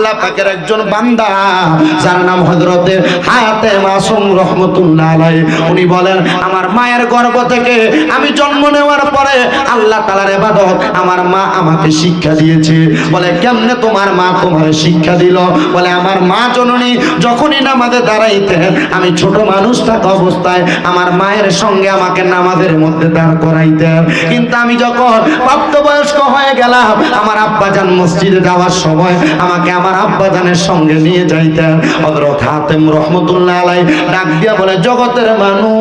আল্লাহ পাকের একজন বান্দা যার নাম হযরতে হাতেম মাসুম রাহমাতুল্লাহ আলাইহি। উনি বলেন আমার মায়ের গর্ভ থেকে আমি জন্ম নেওয়ার পরে আল্লাহ তাআলার ইবাদত আমার মা আমাকে শিক্ষা দিয়েছে। বলে কেমনে তোমার মা তোমার শিক্ষা দিল? বলে আমার মা জননী যখনই নামাজে দাঁড়াইতেন আমি ছোট মানুষ থাকা অবস্থায় আমার মায়ের সঙ্গে আমাকে নামাজের মধ্যে দাঁড় করাইতেন, কিন্তু আমি যখন প্রাপ্তবয়স্ক হয়ে গেলাম আমার আব্বাজান মসজিদে যাওয়ার সময় আমাকে আমার আব্বাজানের সঙ্গে নিয়ে যাইতেন। হযরত হাতেম রাহমাতুল্লাহ আলাইহি ডাক দিয়া বলে জগতের মানুষ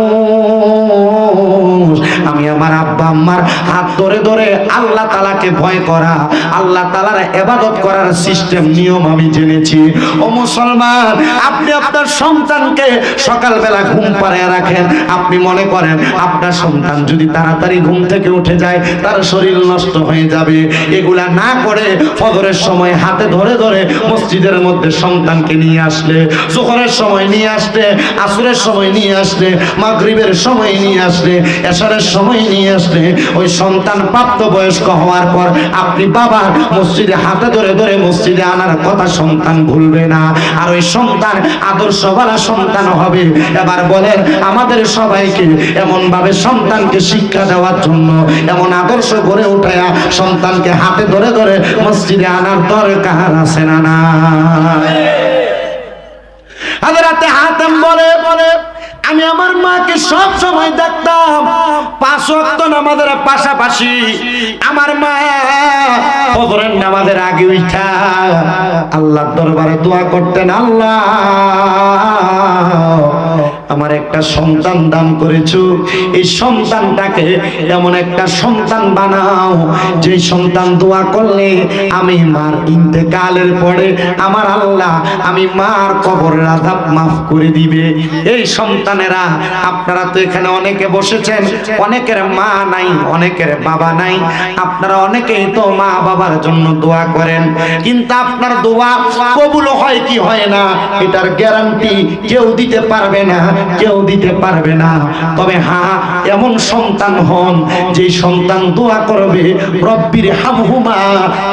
আমি আমার আব্বা আম্মার হাত ধরে ধরে আল্লাহ তাআলাকে ভয় করা, আল্লাহ তাআলার ইবাদত করার সিস্টেম নিয়ম আমি জেনেছি। ও মুসলমান, আপনি আপনার সন্তানকে সকালবেলা ঘুম পাড়িয়ে রাখেন, আপনি মনে করেন আপনার সন্তান যদি তাড়াতাড়ি ঘুম থেকে উঠে যায় তার শরীর নষ্ট হয়ে যাবে। এগুলা না করে ফজরের সময় হাতে ধরে ধরে মসজিদের মধ্যে সন্তানকে নিয়ে আসলে, যোহরের সময় নিয়ে আসলে, আসরের সময় নিয়ে আসলে, মাগরিবের সময় নিয়ে আসলে, এশারের সময় নিয়ে আসলে, ওই সন্তান প্রাপ্তবয়স্ক হওয়ার পর আপনি বাবা মসজিদে হাতে ধরে ধরে মসজিদে আনার কথা সন্তান ভুলবে না, আর ওই সন্তান আদর্শওয়ালা সন্তান হবে। এবার বলেন আমাদের সবাইকে এমন ভাবে সন্তানকে শিক্ষা দেওয়ার জন্য এমন আদর্শ গড়ে উঠায়া সন্তানকে হাতে ধরে ধরে মসজিদে আনার দরকার আছে না না? হযরত হাতেম বলে আমি আমার মাকে সব সময় দেখতাম 5 ওয়াক্ত নামাজের পাশাপাশি আমার মা ফজরের নামাজের আগে উঠা আল্লাহর দরবারে দোয়া করতেন, আল্লাহ আমার একটা সন্তান দান করেছো, এই সন্তানটাকে এমন একটা সন্তান বানাও যে সন্তান দোয়া করলে আমি মার ইন্তেকালের পরে আমার আল্লাহ আমি মার কবরের আযাব মাফ করে দিবে। এই সন্তানেরা আপনারা তো এখানে অনেকে বসেছেন, অনেকের মা নাই, অনেকের বাবা নাই, আপনারা অনেকেই তো মা বাবার জন্য দোয়া করেন, কিন্তু আপনার দোয়া কবুল হয় কি হয় না এটার গ্যারান্টি কেউ দিতে পারবে না, কেউ দিতে পারবে না। তবে হ্যাঁ, এমন সন্তান হন যে সন্তান দোয়া করবে রব্বির হামহুমা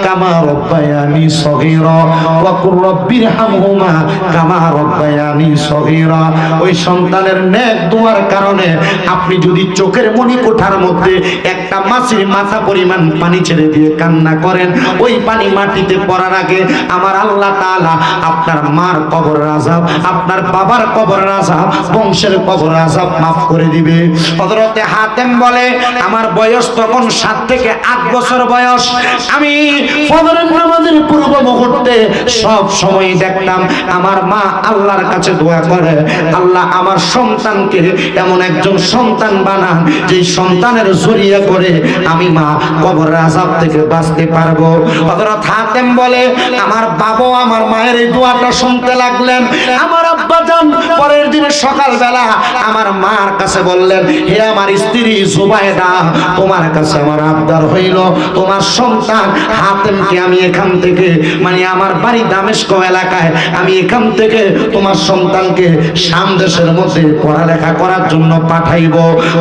কামা রব্বায়ানি সগীরা ওয়া কুর রব্বির হামহুমা কামা রব্বায়ানি সগীরা। ওই সন্তানের নেক দোয়ার কারণে আপনি যদি চোখের মনি কোঠার মধ্যে একটা মাছের মাথা পরিমাণ পানি ছেড়ে দিয়ে কান্না করেন, ওই পানি মাটিতে পড়ার আগে আমার আল্লাহ তাআলা আপনার মার কবরের আযাব, আপনার বাবার কবরের আযাব, বংশের কবরের আযাব মাফ করে দিবে। হযরতে হাতেম বলে আমার বয়স তখন 7 থেকে 8 বছর বয়স। আমি ফজরের নামাজের পূর্ব মুহূর্তে সব সময় দেখতাম আমার মা আল্লাহর কাছে দোয়া করে, আল্লাহ আমার সন্তানকে এমন একজন সন্তান বানান যে সন্তানের জরিয়া করে আমি মা কবরের আযাব থেকে বাঁচতে পারবো। হযরত হাতেম বলে আমার বাবা আমার মায়ের এই দোয়াটা শুনতে লাগলেন। আমার আব্বাজান পরের দিন সকালবেলা আমার মার কাছে বললেন, হে আমার স্ত্রী জুবাইদা, তোমার কাছে আমার আবদার হইল তোমার সন্তান হাতেমকে আমি এখান থেকে মানে আমার বাড়ি দামেস্ক এলাকায় আমি এখান থেকে তোমার সন্তানকে শাম দেশের মধ্যে পড়ালেখা করার জন্য পাঠাইব।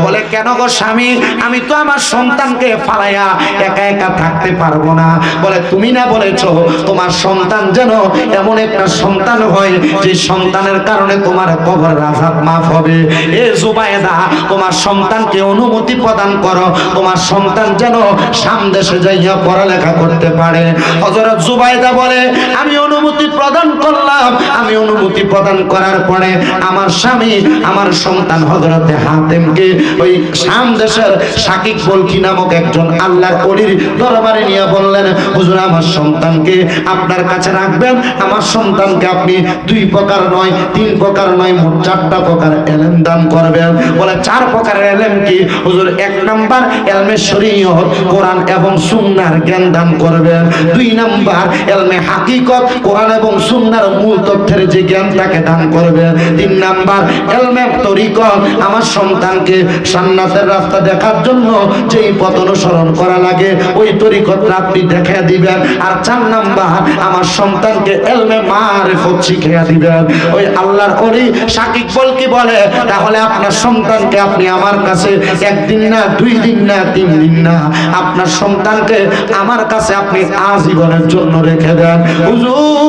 বলে কেন গো স্বামী, আমি তো আমার সন্তানকে ফালাইয়া একা একা থাকতে পারবো না। বলে তুমি না বলেছো তোমার সন্তান যেন এমন একটা সন্তান হয় যে সন্তানের কারণে তোমার কবরের আযাব মাফ হবে। এ জুবাইদা, তোমার সন্তানকে অনুমতি প্রদান করো, তোমার সন্তান যেন শাম দেশে যাইয়া পড়ালেখা করতে পারে। হযরত জুবাইদা বলে আমি অনুমতি প্রদান করলাম। আমি অনুমতি প্রদান করার পরে আমার স্বামী আমার সন্তান হযরতে হাতেমকে ওই শাম দেশের শাকিক বলকি নামক একজন আল্লাহর ওলির দরবারে নিয়ে বললেন, হুজুর আমার সন্তানকে আপনার কাছে রাখবেন, আমার সন্তানকে আপনি 2 প্রকার নয় 3 প্রকার নয় মোট 4টা প্রকার ইলম দান করবেন। বলে 4 প্রকারের ইলম কি? হুজুর 1 নাম্বার ইলমে শরীয়ত কোরআন এবং সুন্নাহর জ্ঞান দান করবেন, 2 নাম্বার ইলমে হাকিকত কোরআন এবং সুন্নাহর মূল তথ্যের যে জ্ঞান তাকে দান করবেন, 3 নাম্বার ইলমে তরিকত আমার সন্তানকে জান্নাতের রাস্তা দেখার জন্য যেই পথ অনুসরণ করা লাগে ওই তরিকতটা আপনি দেখিয়ে দিবেন, আর 4 নাম্বার আমার সন্তানকে ইলমে মারিফত শিখিয়ে দিবেন। ওই আল্লাহর ওলি শাকিক বলকি বলে তাহলে আপনার সন্তানকে আপনি আমার কাছে 1 দিন না 2 দিন না 3 দিন না আপনার সন্তানকে আমার কাছে আপনি আজীবনের জন্য রেখে দেন। হুজুর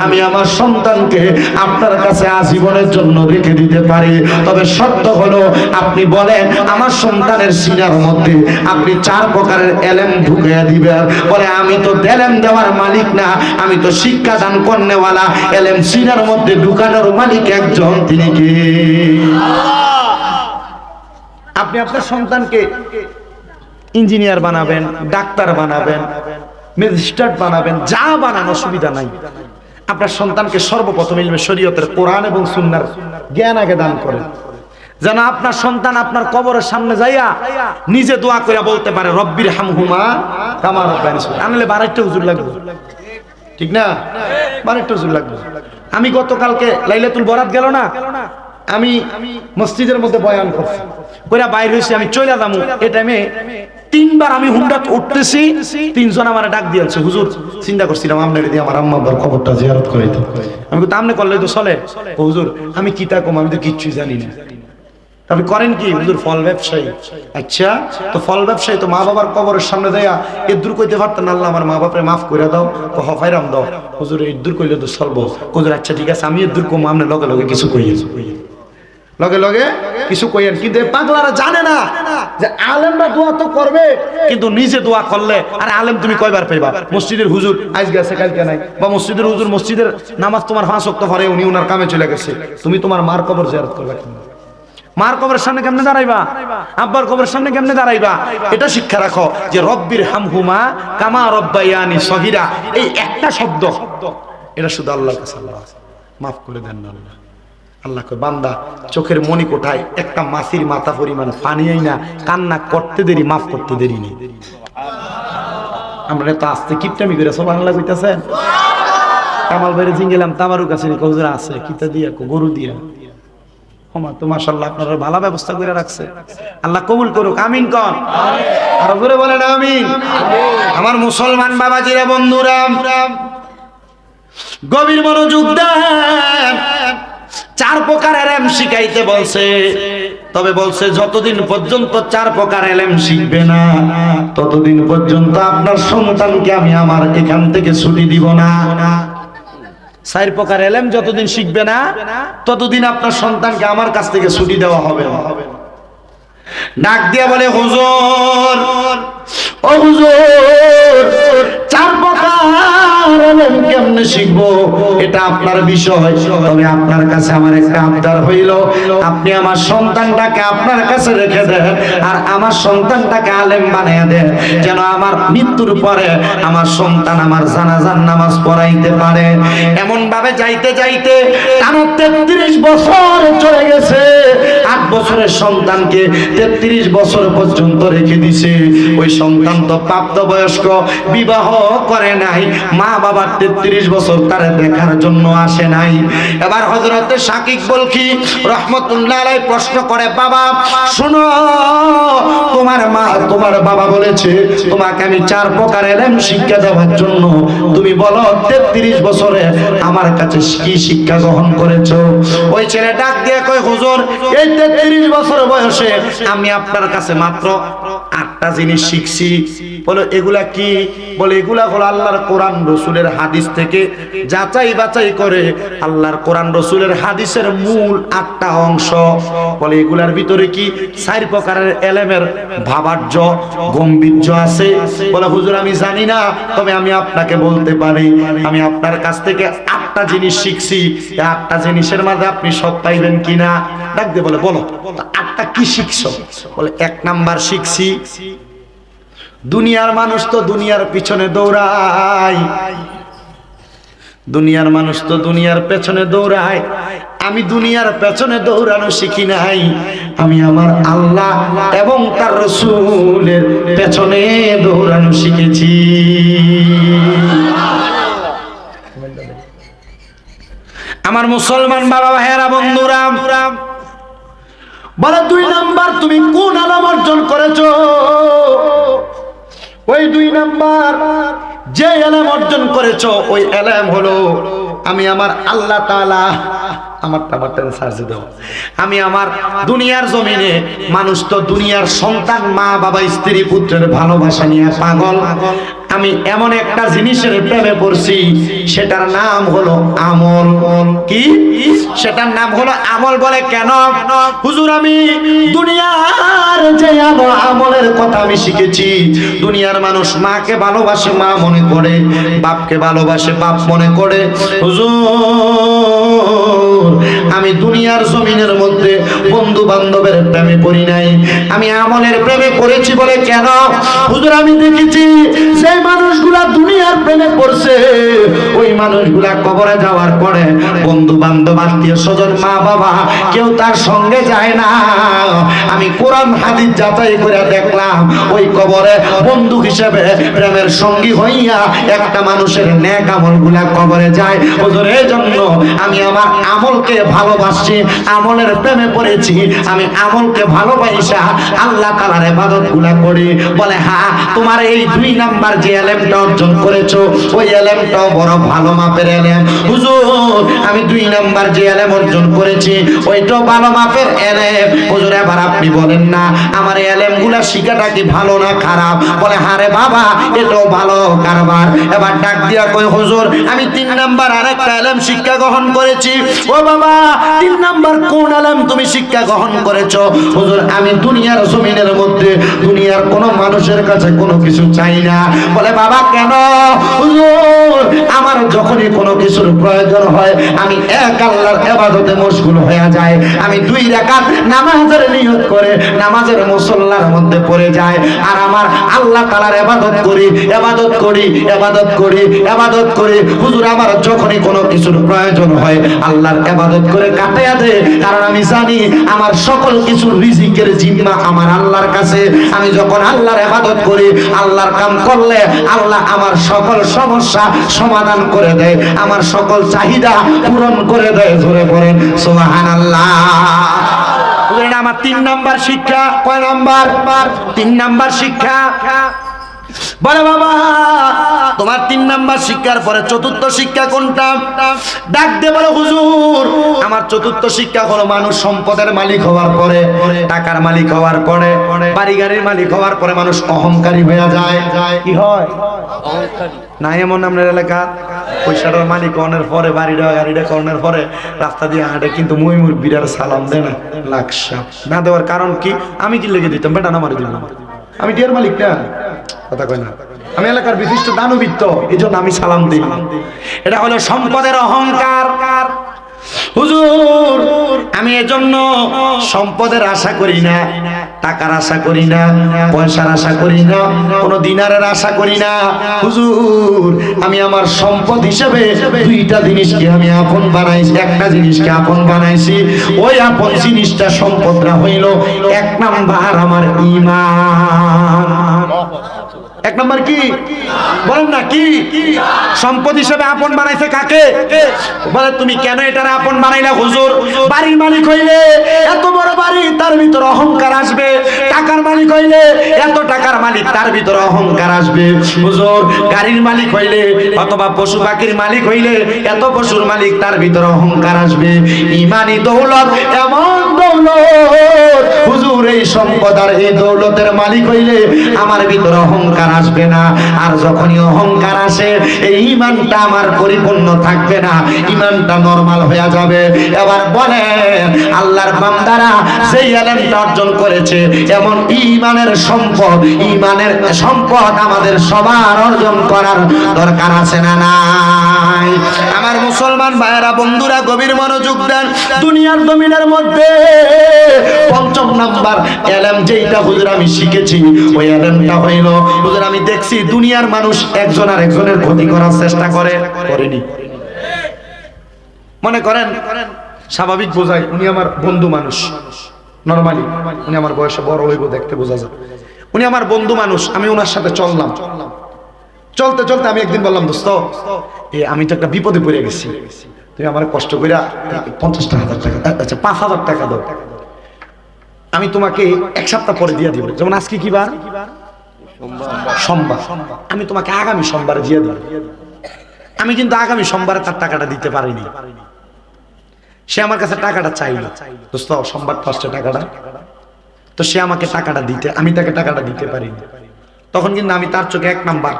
আমি আমার সন্তানকে আপনার কাছে আজীবনের জন্য রেখে দিতে পারি, তবে শর্ত হলো আপনি বলেন আমার সন্তানের সিনার মধ্যে আপনি 4 প্রকারের এলেম ঢুকিয়ে দিবেন। বলে আমি তো এলেম দেওয়ার মালিক না, আমি তো শিক্ষা দান করনেওয়ালা। এলেম সিনার মধ্যে ঢুকানোর মালিক একজন, তিনি কে? আপনি আপনার সন্তানকে ইঞ্জিনিয়ার বানাবেন, ডাক্তার বানাবেন, ম্যাজিস্ট্রেট বানাবেন, যা বানান অসুবিধা নাই। আপনার সন্তানকে সর্বপ্রথম ইলমে শরীয়তের কোরআন এবং সুন্নাহর জ্ঞান আগে দান করেন, যেন আপনার সন্তান আপনার কবরের সামনে যাইয়া নিজে দোয়া করে বলতে পারে রব্বির হামহুমা কামা রাব্বায়ানি সগীরা। আনলে 12টা হুজুর লাগবে, ঠিক না? 12টা হুজুর লাগবে। আমি গতকালকে লাইলাতুল বরাত গেল না, আমি মসজিদের মধ্যে বয়ান করছি, কইরা বাইর হইছি, আমি চলে যাবো। এই টাইমে 3 বার আমি হুন্ডাত উঠতেছি, 3 জন আমারে ডাক দিয়েছে, হুজুর চিন্তা করছিলাম আপনারে দিয়ে আমার আম্মা আব্বার কবরটা জিয়ারত করাইতে। আমি কই আমনে করলে তো চলে। হুজুর আমি কি তা কম, আমি তো কিচ্ছুই জানি না। আপনি করেন কি? হুজুর ফল ব্যবসায়ী। আচ্ছা, তো ফল ব্যবসায়ী তো মা বাবার কবরের সামনে দেয়া এ দূর কইতে পারতেন, আল্লাহ আমার মা বাপরে মাফ করে দাও, হফাইরাম দাও। হুজুর এই দূর কইলে তো চলবো। হুজুর আচ্ছা ঠিক আছে, আমি এ দূর কম, আপনি লগে লগে কিছু কইয়েন, লগে লগে কিছু কইয়েন। কিন্তু এই পাগলারা জানে না যে আলেমরা দোয়া তো করবে, কিন্তু নিজে দোয়া করলে আর আলেম তুমি কয়বার পাইবা? মসজিদের হুজুর আজ গেছে কালকে নাই, বা মসজিদের হুজুর মসজিদের নামাজ তোমার 5 ওয়াক্ত পড়ে, উনি ওনার কামে চলে গেছে, তুমি তোমার মার কবর জিয়ারত করবে কেন? মার কবরের সামনে কেমনে দাঁড়াইবা? আব্বার কবরের সামনে কেমনে দাঁড়াইবা? এটা শিক্ষা রাখো যে রব্বির হামহুমা কামা রব্বায়ানি সগীরা, এই একটা শব্দ এটা শুধু আল্লাহর কাছে আল্লাহ মাফ করে দেন না। আল্লাহ আল্লাহ কয় বান্দা চোখের মনি কোঠায় একটা মাছির মাথা পরিমাণ পানি না, কান্না করতে দেরি, মাফ করতে দেরি নেই। আমরা তো আস্তে কিপটামি করে সব বাংলা কইতাছেন। কামাল বাইরে জিঙ্গেলাম তামারুক আছে নি, হুজুর আছে কিতা দিয়া, গরু দিয়া। তো মাশাআল্লাহ আপনারা ভালো ব্যবস্থা করে রাখছে, আল্লাহ কবুল করুক, আমিন কোন। আর জোরে বলেন আমিন। আমার মুসলমান বাবাজিরা, বন্ধুরা, গভীর মনোযোগ দেন। 4 প্রকার এলেম শিখাইতে বলছে, তবে বলছে যতদিন পর্যন্ত 4 প্রকার এলেম শিখবে না ততদিন পর্যন্ত আপনার সন্তানকে আমি আমার এখান থেকে ছুটি দিব না। 4 প্রকার এলেম যতদিন শিখবে না ততদিন আপনার সন্তানকে আমার কাছ থেকে ছুটি দেওয়া হবে না। ডাক দিয়ে বলে হুজুর, ও হুজুর 4 প্রকার এলেম কেমনে শিখবো এটা আপনার বিষয়, তবে আপনার কাছে আমার একটা আবদার হইল, আপনি আমার সন্তানটাকে আপনার কাছে রেখে দেন আর আমার সন্তানটাকে আলেম বানিয়ে দেন, যেন আমার মৃত্যুর পরে আমার সন্তান আমার জানাজার নামাজ পড়াইতে পারে। এমন ভাবে যাইতে যাইতে টানা 33 বছর চলে গেছে। 8 বছরের সন্তানকে 33 বছর পর্যন্ত রেখে দিছে। ওই সন্তান তো প্রাপ্তবয়স্ক, বিবাহ করে নাই, মা বাবার 33 বছর তারে দেখার জন্য আসে নাই। এবার হযরতে শাকিব বলখি রহমাতুল্লাহ আলাইহি প্রশ্ন করে, বাবা শোনো, তোমার মা তোমার বাবা বলেছে তোমাকে আমি 4 প্রকার এলেম শিক্ষা দেওয়ার জন্য, তুমি বলো 33 বছরে আমার কাছে কি শিক্ষা গ্রহণ করেছো? ওই ছেলে ডাক দিয়ে কয়, হুজুর এই 33 বছর বয়সে আমি আপনার কাছে মাত্র 8টা জিনিস শিখছি। বলে এগুলা কি? বলে এগুলা হলো আল্লাহর কোরআন রসুলের হাদিস থেকে যাচাই বাছাই করে আল্লাহর কোরআন রসুলের হাদিসের মূল 8টা অংশ। বলে এগুলার ভিতরে কি 4 প্রকারের এলেমের ভাবার্য গম্ভীর্য আছে। বলে হুজুর আমি জানি না, তবে আমি আপনাকে বলতে পারি আমি আপনার কাছ থেকে 8টা জিনিস শিখছি, এই 8টা জিনিসের মাঝে আপনি সৎ পাইবেন কিনা। ডাক দিয়ে বলে বলো 8টা কি শিখছো? বলে 1 নাম্বার শিখছি দুনিয়ার মানুষ তো দুনিয়ার পিছনে দৌড়ায়, দুনিয়ার মানুষ তো দুনিয়ার পেছনে দৌড়ায়, আমি দুনিয়ার পেছনে দৌড়ানো শিখি নাই, আমি আমার আল্লাহ এবং তার রাসূলের পেছনে দৌড়ানো শিখেছি। আমার মুসলমান বাবা ভাইয়েরা, বন্ধুরা, বলে 2 নাম্বার তুমি কোন আলেম অর্জন করেছো? ওই 2 নাম্বার যে এলেম অর্জন করেছো ওই এলেম হলো আমি আমার আল্লাহ তাআলা আমারটা সার্জে দাও। আমি আমার দুনিয়ার জমিনে মানুষ তো দুনিয়ার সন্তান মা বাবা স্ত্রী পুত্রের ভালোবাসা নিয়ে পাগল। আমি এমন একটা জিনিসের প্রেমে পড়ছি, সেটার নাম হলো আমল। কি সেটার নাম হলো আমল? বলে কেন হুজুর? আমি দুনিয়ার যে আমলের কথা আমি শিখেছি, দুনিয়ার মানুষ মাকে ভালোবাসে মা মনে করে, বাপকে ভালোবাসে বাপ মনে করে। হুজুর আমি দুনিয়ার জমিনের মধ্যে বন্ধু বান্ধবের প্রেমে পড়ি নাই, আমি আমলের প্রেমে পড়েছি। বলে কেন হুজুর? আমি দেখেছি যে মানুষগুলা দুনিয়ার প্রেমে পড়ছে, ওই মানুষগুলা কবরে যাওয়ার পরে বন্ধু বান্ধব আত্মীয় স্বজন মা বাবা কেউ তার সঙ্গে যায় না। আমি কোরআন হাদিস যাচাই করে দেখলাম, ওই কবরে বন্ধু হিসেবে প্রেমের সঙ্গী হইয়া একটা মানুষের নেক আমলগুলা কবরে যায়। হুজুর এই জন্য আমি আমার আমলকে ভালোবাসি, আমলের প্রেমে পড়েছি। আমি আমলকে ভালোবাসা আল্লাহ তাআলার ইবাদতগুলা করি। বলে হ্যাঁ, তোমার এই 2 নাম্বার যে ইলমটা অর্জন করেছো, ওই ইলমটাও বড় ভালো মাপের ইলম। হুজুর আমি 2 নাম্বার যে ইলম অর্জন করেছি, ওইটাও ভালো মাপের ইলম। হুজুর এবার আপনি বলেন না আমার ইলমগুলা শিখাটা কি ভালো না খারাপ? বলে হ্যাঁ রে বাবা, এটাও ভালো কারবার। এবার ডাক দিয়া কই হুজুর আমি 3 নাম্বার আরেকটা ইলম শিক্ষা গ্রহণ করেছি। ও বাবা 3 নাম্বার কোন ইলম তুমি শিক্ষা গ্রহণ করেছো? হুজুর আমি দুনিয়ার জমিনের মধ্যে দুনিয়ার কোনো মানুষের কাছে কোনো কিছু চাই না। বলে বাবা কেন? হুজুর আমার যখনই কোনো কিছুর প্রয়োজন হয় আমি এক আল্লাহর ইবাদতে মশগুল হয়ে যাই। আমি 2 রাকাত নামাজের নিয়ত করে নামাজের মুসল্লার মধ্যে পড়ে যায়, আর আমার আল্লাহ তাআলার ইবাদত করি ইবাদত করি ইবাদত করি ইবাদত করি। হুজুর আমার যখনই কোনো কিছুর প্রয়োজন হয় আল্লাহর ইবাদত করে কাটায়া দেয়, কারণ আমি জানি আমার সকল কিছুর রিজিকের জিম্মা আমার আল্লাহর কাছে। আমি যখন আল্লাহর ইবাদত করি, আল্লাহর কাম করলে আল্লাহ আমার সকল সমস্যা সমাধান করে দেয়, আমার সকল চাহিদা পূরণ করে দেয়। জোরে পড়েন সুবহানাল্লাহ। আমার 3 নাম্বার শিক্ষা। কয় নাম্বার? 3 নাম্বার শিক্ষা। বলে বাবা তোমার 3 নাম্বার শিক্ষার পরে 4র্থ শিক্ষা কোনটা? ডাক দে বলে হুজুর আমার 4র্থ শিক্ষা হলো মানুষ সম্পদের মালিক হওয়ার পরে, টাকার মালিক হওয়ার পরে, বাড়ি গাড়ির মালিক হওয়ার পরে মানুষ অহংকারী হয়ে যায়। কি হয়? অহংকারী না এমন আপনার এলাকা পয়সাটার মালিক হওয়ার পরে, বাড়িটা গাড়িটা করানোর পরে রাস্তা দিয়ে হাঁটে কিন্তু মই বিরাট সালাম দেয় না, লাকসা না দেওয়ার কারণ কি? আমি কি লেগে দিতাম বেটা না মারি দিলাম, আমি ডিয়ার মালিক না, কথা কয় না, আমি এলাকার বিশিষ্ট দানবিত্ত, এই জন্য আমি সালাম দিই। এটা হলো সম্পদের অহংকার। হুজুর আমি এজন্য সম্পদের আশা করি না, টাকার আশা করি না, পয়সার আশা করি না, কোনো দিনারের আশা করি না। হুজুর আমি আমার সম্পদ হিসেবে 2টা জিনিসকে আমি আপন বানাইছি, একটা জিনিসকে আপন বানাইছি। ওই আপন জিনিসটা সম্পদটা হইল 1 নাম্বার আমার ঈমান। 1 নাম্বার কি বলেন না? কি সম্পদ হিসেবে আপন বানাইছে কাকে? বলে তুমি কেন এটারে আপন বানাইলা? হুজুর বাড়ির মালিক হইলে এত বড় বাড়ি, তার ভিতরে অহংকার আসবে। টাকার মালিক হইলে এত টাকার মালিক, তার ভিতরে অহংকার আসবে। হুজুর গাড়ির মালিক হইলে অথবা পশু পাখির মালিক হইলে এত পশুর মালিক, তার ভিতরে অহংকার আসবে। ইমানি দৌলত এমন দৌলত হুজুর এই সম্পদ আর এই দৌলতের মালিক হইলে আমার ভিতরে অহংকার আসবে না। আর যখনই অহংকার আসে এই ঈমানটা আমার পরিপূর্ণ থাকবে না, ঈমানটা নরমাল হয়ে যাবে। এবার বলেন আল্লাহর বান্দারা সেই ইলমটা অর্জন করেছে, এমন ঈমানের সম্পদ আমাদের সবার অর্জন করার দরকার আছে না নাই? আমার মুসলমান ভাইয়েরা বন্ধুরা গভীর মনোযোগ দেন। দুনিয়ার জমিনের মধ্যে 5ম নাম্বার ইলম যেটা হুজুর আমি শিখেছি, ওই ইলমটা হইল হুজুর আমি দেখছি দুনিয়ার মানুষ একজন আর একজনের ক্ষতি করার চেষ্টা করেনি। মনে করেন স্বাভাবিক বোঝায় উনি আমার বন্ধু মানুষ, নরমালি উনি আমার বয়সে বড় হইব দেখতে বোঝা যায়, উনি আমার বন্ধু মানুষ, আমি ওনার সাথে চললাম, চলতে চলতে আমি একদিন বললাম দোস্ত আমি তো একটা বিপদে পড়ে গেছি, তুমি আমার কষ্ট করে 50,000 টাকা, আচ্ছা 5,000 টাকা দাও, আমি তোমাকে 1 সপ্তাহ পরে দিয়ে দিব। যেমন আজকে কি বার? সোমবার। আমি তোমাকে আগামী সোমবারে দিয়ে দিব। আমি কিন্তু আগামী সোমবারে তার টাকাটা দিতে পারিনি। সে আমার কাছে টাকাটা চাইলো, দোস্ত সংবাদ ফার্স্টে টাকাটা, তো সে আমাকে টাকাটা দিতে, আমি তাকে টাকাটা দিতে পারিনি। তখন কিন্তু আমি তার চোখে এক নাম্বার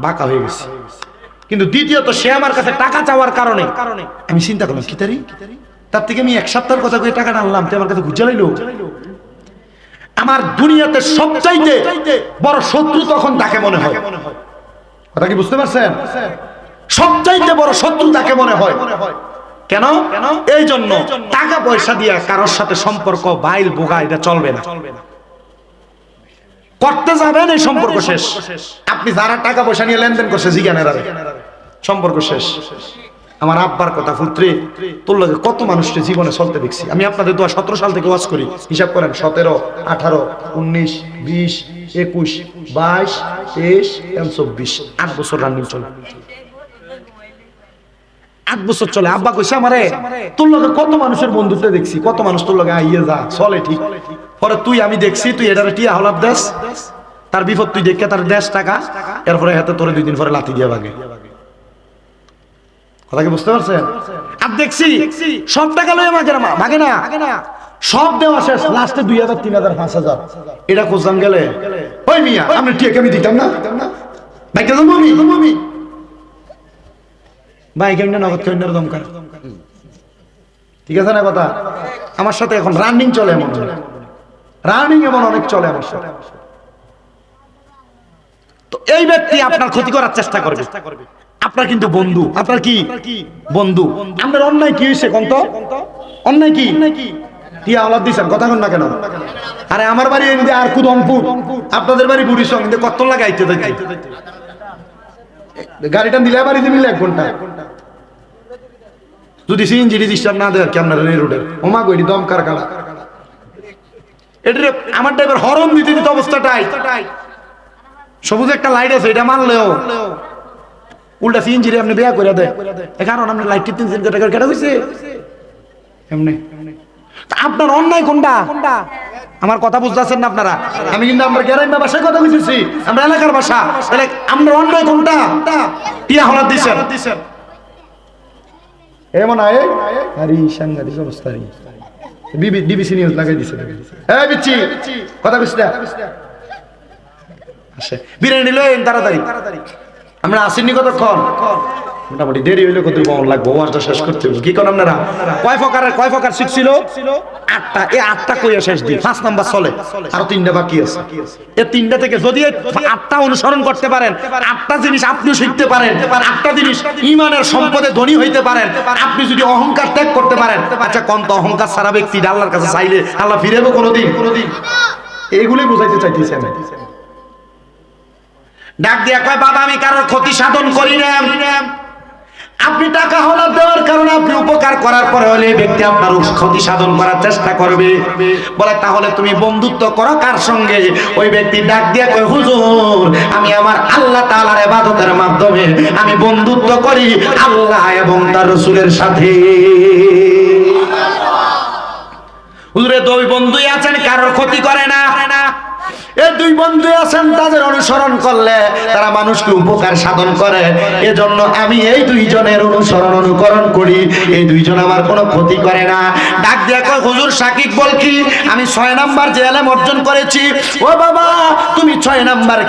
বাঁকা হয়ে গেছি। কিন্তু দ্বিতীয়ত সে আমার কাছে টাকা চাওয়ার কারণে আমি চিন্তা করলাম কি তারি, তার থেকে আমি এক সপ্তাহের কথা কয়ে টাকাটা আনলাম, তুই আমার কাছে ঘুরে লাইলো। আমার দুনিয়াতে সবচাইতে বড় শত্রু তখন তাকে মনে হয়। কথা কি বুঝতে পারছেন? সবচাইতে বড় শত্রু তাকে মনে হয়। কেন? এই জন্য টাকা পয়সা দিয়ে কারোর সাথে সম্পর্ক বাইল বোগা এটা চলবে না। করতে যাবেন এই সম্পর্ক শেষ। আপনি যারা টাকা পয়সা নিয়ে লেনদেন করছে জিজ্ঞানের সম্পর্ক শেষ। আমার আব্বার কথা, পুত্রে তোর লগে কত মানুষকে জীবনে চলতে দেখছি আমি। আপনাদের 2017 সাল থেকে ওয়াজ করি, হিসাব করেন 17, 18, 19, 20, 21, 22, 23, 24, 8 বছর রানিং চলে। 8 বছর চলে। আব্বা কইছে আমারে, তোর লগে কত মানুষের বন্ধুত্ব দেখছি, কত মানুষ তোর লগে আইয়ে যা চলে ঠিক, পরে তুই আমি দেখছি তুই এটারে টিয়া হলার দেশ, তার বিপদ তুই দেখে তার দেশ টাকা, এরপরে হাতে তোরে 2 দিন পরে লাথি দিয়ে ভাগে। কথা কি বুঝতে পারছেন? আর দেখছি সব টাকা লয়ে ভাগে না, সব দেওয়া শেষ, লাস্টে 2000, 3000, 5000 এটা কোথাম গেলে ওই মিয়া আমরা টিয়া আমি দিতাম না, ভাইকে যাবো আমি ভাই কেমন নগদ কেমন দমকার, ঠিক আছে না কথা? আমার সাথে এখন রানিং চলে, এমন রানিং এমন অনেক চলে আমার সাথে। তো এই ব্যক্তি আপনার ক্ষতি করার চেষ্টা করবে, আপনার কিন্তু বন্ধু, আপনার কি বন্ধু। আপনার অন্যায় কি হয়েছে কোন তো? অন্যায় কি টিয়া আলাদ দিছেন, কথা কন না কেন? আরে আমার বাড়ি এমনি আর কুদমপুর, আপনাদের বাড়ি বুড়ির সঙ্গে কত লাগাইতে দেখতে গাড়িটা দিলে বাড়িতে মিলে 1 ঘন্টা যদি সিএনজি রেজিস্টার না দেয় কেমন রোডের ওমা গইডি দমকার গাড়া এটা আমার ড্রাইভার হরন দিতে দিতে অবস্থাটাই সবুজ একটা লাইট আছে এটা মানলেও উল্টা সিএনজি রে আপনি বেয়া করে দেয়, কারণ আপনি লাইট 3 টাকা কেটে হইছে এমনি। আপনার অন্যায় কোনটা? আমার কথা বুঝতেছেন না আপনারা? আমি কিন্তু আমার গ্রামের ভাষায় কথা বুঝেছি, আমরা এলাকার ভাষা। আপনার অন্যায় কোনটা? টিয়া হলার দিছেন এমন আয় আরে সাংঘাতিক অবস্থা রে, ডিবিসি নিউজ লাগাই দিছে। এই বিচ্ছি কথা বুঝতে আসে বিরিয়ানি লইন তাড়াতাড়ি, আমরা আসেননি কতক্ষণ, মোটামুটি দেরি হইলে কত লাগবো, ওয়াজটা শেষ করতে হবে। কি করেন আপনারা? কয় প্রকার শিখছিল? 8টা। এই 8টা কইয়া শেষ দিই, 5 নাম্বার চলে, আরো 3টা বাকি আছে। এই 3টা থেকে যদি 8টা অনুসরণ করতে পারেন, 8টা জিনিস আপনিও শিখতে পারেন, 8টা জিনিস ঈমানের সম্পদে ধনী হইতে পারেন, আপনি যদি অহংকার ত্যাগ করতে পারেন। আচ্ছা কোন তো অহংকার ছাড়া ব্যক্তি আল্লাহর কাছে চাইলে আল্লাহ ফিরেবে কোনোদিন? এইগুলোই বুঝাইতে চাইতেছি আমি। ডাক দিয়া কয় বাবা আমি কারোর ক্ষতি সাধন করি না। আপনি টাকা হলার দেওয়ার কারণে আপনি উপকার করার পরে হলে ব্যক্তি আপনার ক্ষতি সাধন করার চেষ্টা করবে। বলে তাহলে তুমি বন্ধুত্ব করো কার সঙ্গে? ওই ব্যক্তি ডাক দিয়া কয় হুজুর আমি আমার আল্লাহ তাআলার ইবাদতের মাধ্যমে আমি বন্ধুত্ব করি আল্লাহ এবং তার রাসূলের সাথে। হুজুরে 2 বন্ধুই আছেন কারোর ক্ষতি করে না, এই 2 বন্ধু আছেন তাদের অনুসরণ করলে তারা মানুষকে উপকার সাধন করে। এজন্য আমি এই 2 জনের অনুকরণ করি, এই 2 জন আমার কোনো ক্ষতি করে না। ডাক দিয়া কয় হুজুর সাকিব বল কি? আমি 6 নাম্বার যে ইলম অর্জন করেছি। ও বাবা তুমি 6 নাম্বার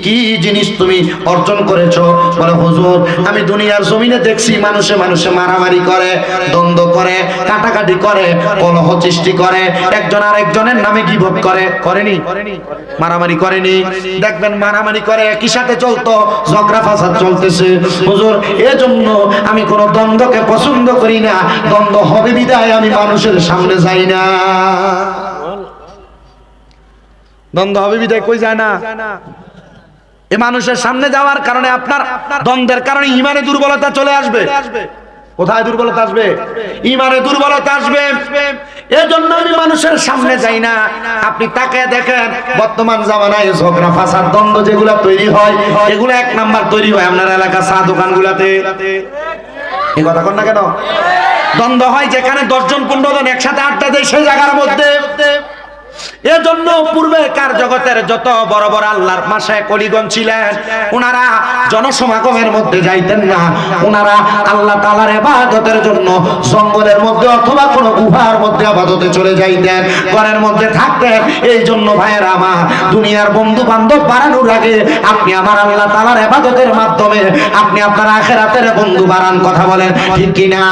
কি জিনিস তুমি অর্জন করেছো? বলে হুজুর আমি দুনিয়ার জমিনে দেখছি মানুষে মারামারি করে, দ্বন্দ্ব করে, কাটাকাটি করে, কলহ সৃষ্টি করে, একজন আরেকজনের নামে গীবত করে। করেনি? মারামারি করেনি? দেখবেন মারামারি করে একই সাথে চলতো, ঝগড়া ফাসাদ চলতেছে। হুজুর এজন্য আমি কোন দ্বন্দ্বকে পছন্দ করি না, দ্বন্দ্ব হবে বিদায় আমি মানুষের সামনে যাই না। দ্বন্দ্ব হবে বিদায় কই যায় না? এই মানুষের সামনে যাওয়ার কারণে আপনার দ্বন্দ্বের কারণে ঈমানে দুর্বলতা চলে আসবে। কোথায় দুর্বলতা আসবে? ঈমানে দুর্বলতা আসবে। এজন্য আমি মানুষের সামনে যাই না। আপনি তাকায় দেখেন বর্তমান জামানায় ঝগড়া ফাসাদ দ্বন্দ্ব যেগুলো তৈরি হয়, এগুলো 1 নাম্বার তৈরি হয় আপনার এলাকা চা দোকানগুলোতে। এই কথা কন না কেন? দ্বন্দ্ব হয় যেখানে 10 জন 15 জন একসাথে আড্ডা দেয় সেই জায়গার মধ্যে। এজন্য পূর্বেকার জগতের যত বড় বড় আল্লাহর মাশায়েখ ওলিগণ ছিলেন, ওনারা জনসমাগমের মধ্যে যাইতেন না। ওনারা আল্লাহ তাআলার ইবাদতের জন্য জঙ্গলের মধ্যে অথবা কোনো গুহার মধ্যে ইবাদতে চলে যাইতেন, ঘরের মধ্যে থাকতেন। এই জন্য ভাইয়েরা আমার, দুনিয়ার বন্ধু বান্ধব বাড়ানোর আগে আপনি আমার আল্লাহ তাআলার ইবাদতের মাধ্যমে আপনি আপনার আখিরাতের বন্ধু বাড়ান। কথা বলেন ঠিক কিনা?